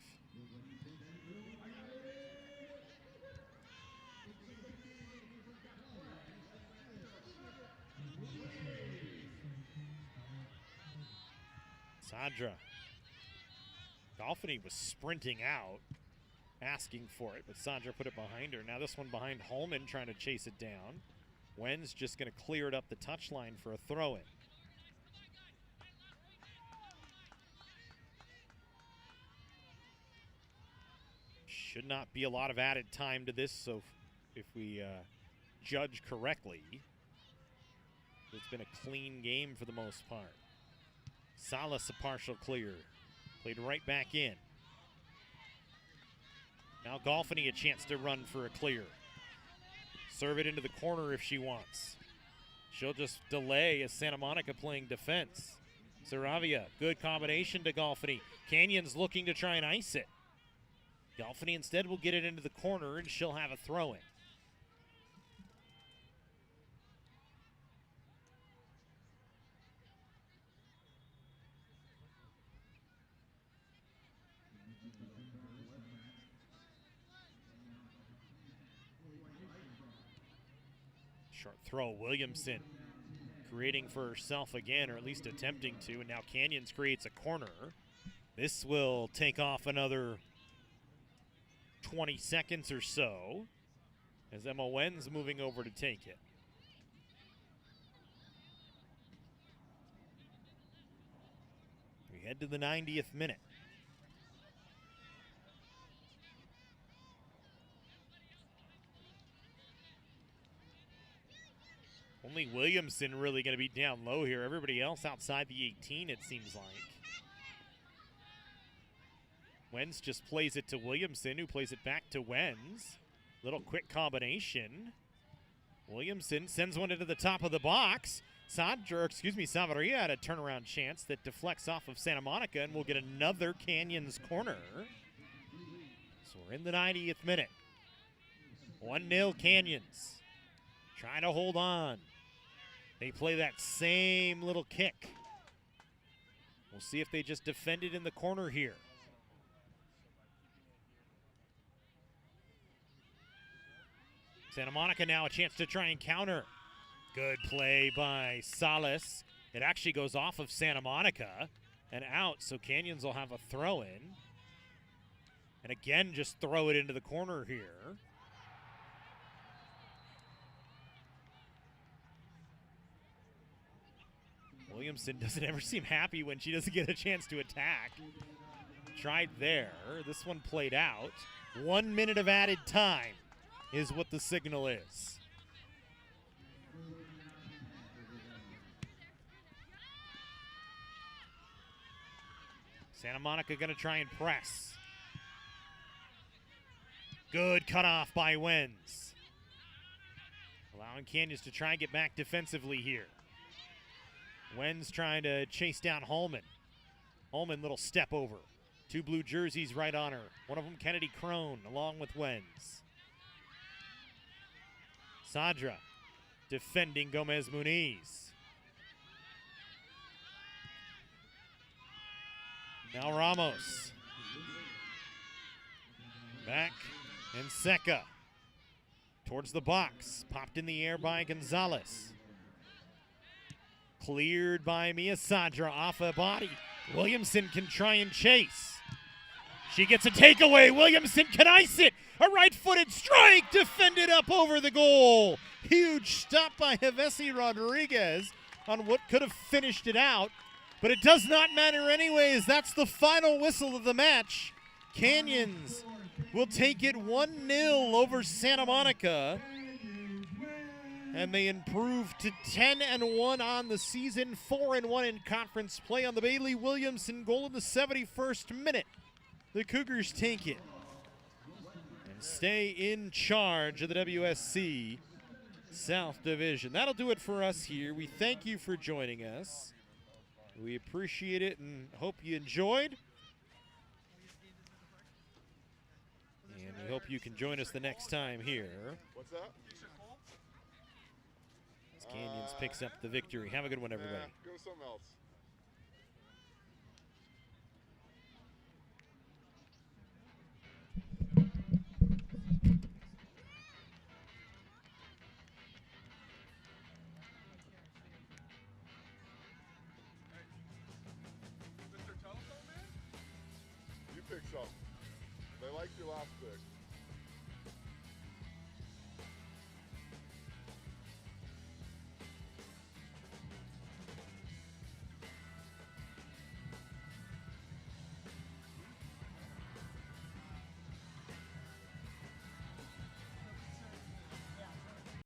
Sadra. Golfini was sprinting out, asking for it, but Sadra put it behind her. Now this one behind Holman, trying to chase it down. Wen's just going to clear it up the touchline for a throw-in. Should not be a lot of added time to this, so if we judge correctly, it's been a clean game for the most part. Salas a partial clear. Played right back in. Now Golfany a chance to run for a clear. Serve it into the corner if she wants. She'll just delay as Santa Monica playing defense. Saravia, good combination to Golfany. Canyons looking to try and ice it. Golfany instead will get it into the corner and she'll have a throw-in. Short throw, Williamson creating for herself again, or at least attempting to, and now Canyons creates a corner. This will take off another 20 seconds or so as Emma Wen's moving over to take it. We head to the 90th minute. Only Williamson really going to be down low here. Everybody else outside the 18, it seems like. Wenz just plays it to Williamson, who plays it back to Wenz. Little quick combination. Williamson sends one into the top of the box. Savaria had a turnaround chance that deflects off of Santa Monica, and we'll get another Canyons corner. So we're in the 90th minute. 1-0 Canyons. Trying to hold on. They play that same little kick. We'll see if they just defend it in the corner here. Santa Monica now a chance to try and counter. Good play by Salas. It actually goes off of Santa Monica and out, so Canyons will have a throw-in. And again, just throw it into the corner here. Williamson doesn't ever seem happy when she doesn't get a chance to attack. Tried there. This one played out. 1 minute of added time is what the signal is. Santa Monica going to try and press. Good cutoff by Wenz. Allowing Canyons to try and get back defensively here. Wenz trying to chase down Holman. Holman, little step over. Two blue jerseys right on her. One of them, Kennedy Crone, along with Wenz. Sadra defending Gomez Muniz. Now Ramos. Back and Seca. Towards the box. Popped in the air by Gonzalez. Cleared by Mia Sadra off a body. Williamson can try and chase. She gets a takeaway. Williamson can ice it. A right-footed strike defended up over the goal. Huge stop by Hevesi Rodriguez on what could have finished it out. But it does not matter anyways. That's the final whistle of the match. Canyons will take it 1-0 over Santa Monica. And they improve to 10-1 on the season, 4-1 in conference play on the Bailey Williamson goal in the 71st minute. The Cougars take it and stay in charge of the WSC South Division. That'll do it for us here. We thank you for joining us. We appreciate it and hope you enjoyed. And we hope you can join us the next time here. What's that? Canyons picks up the victory. Have a good one, everybody. Go something else. You pick something. They liked your last pick.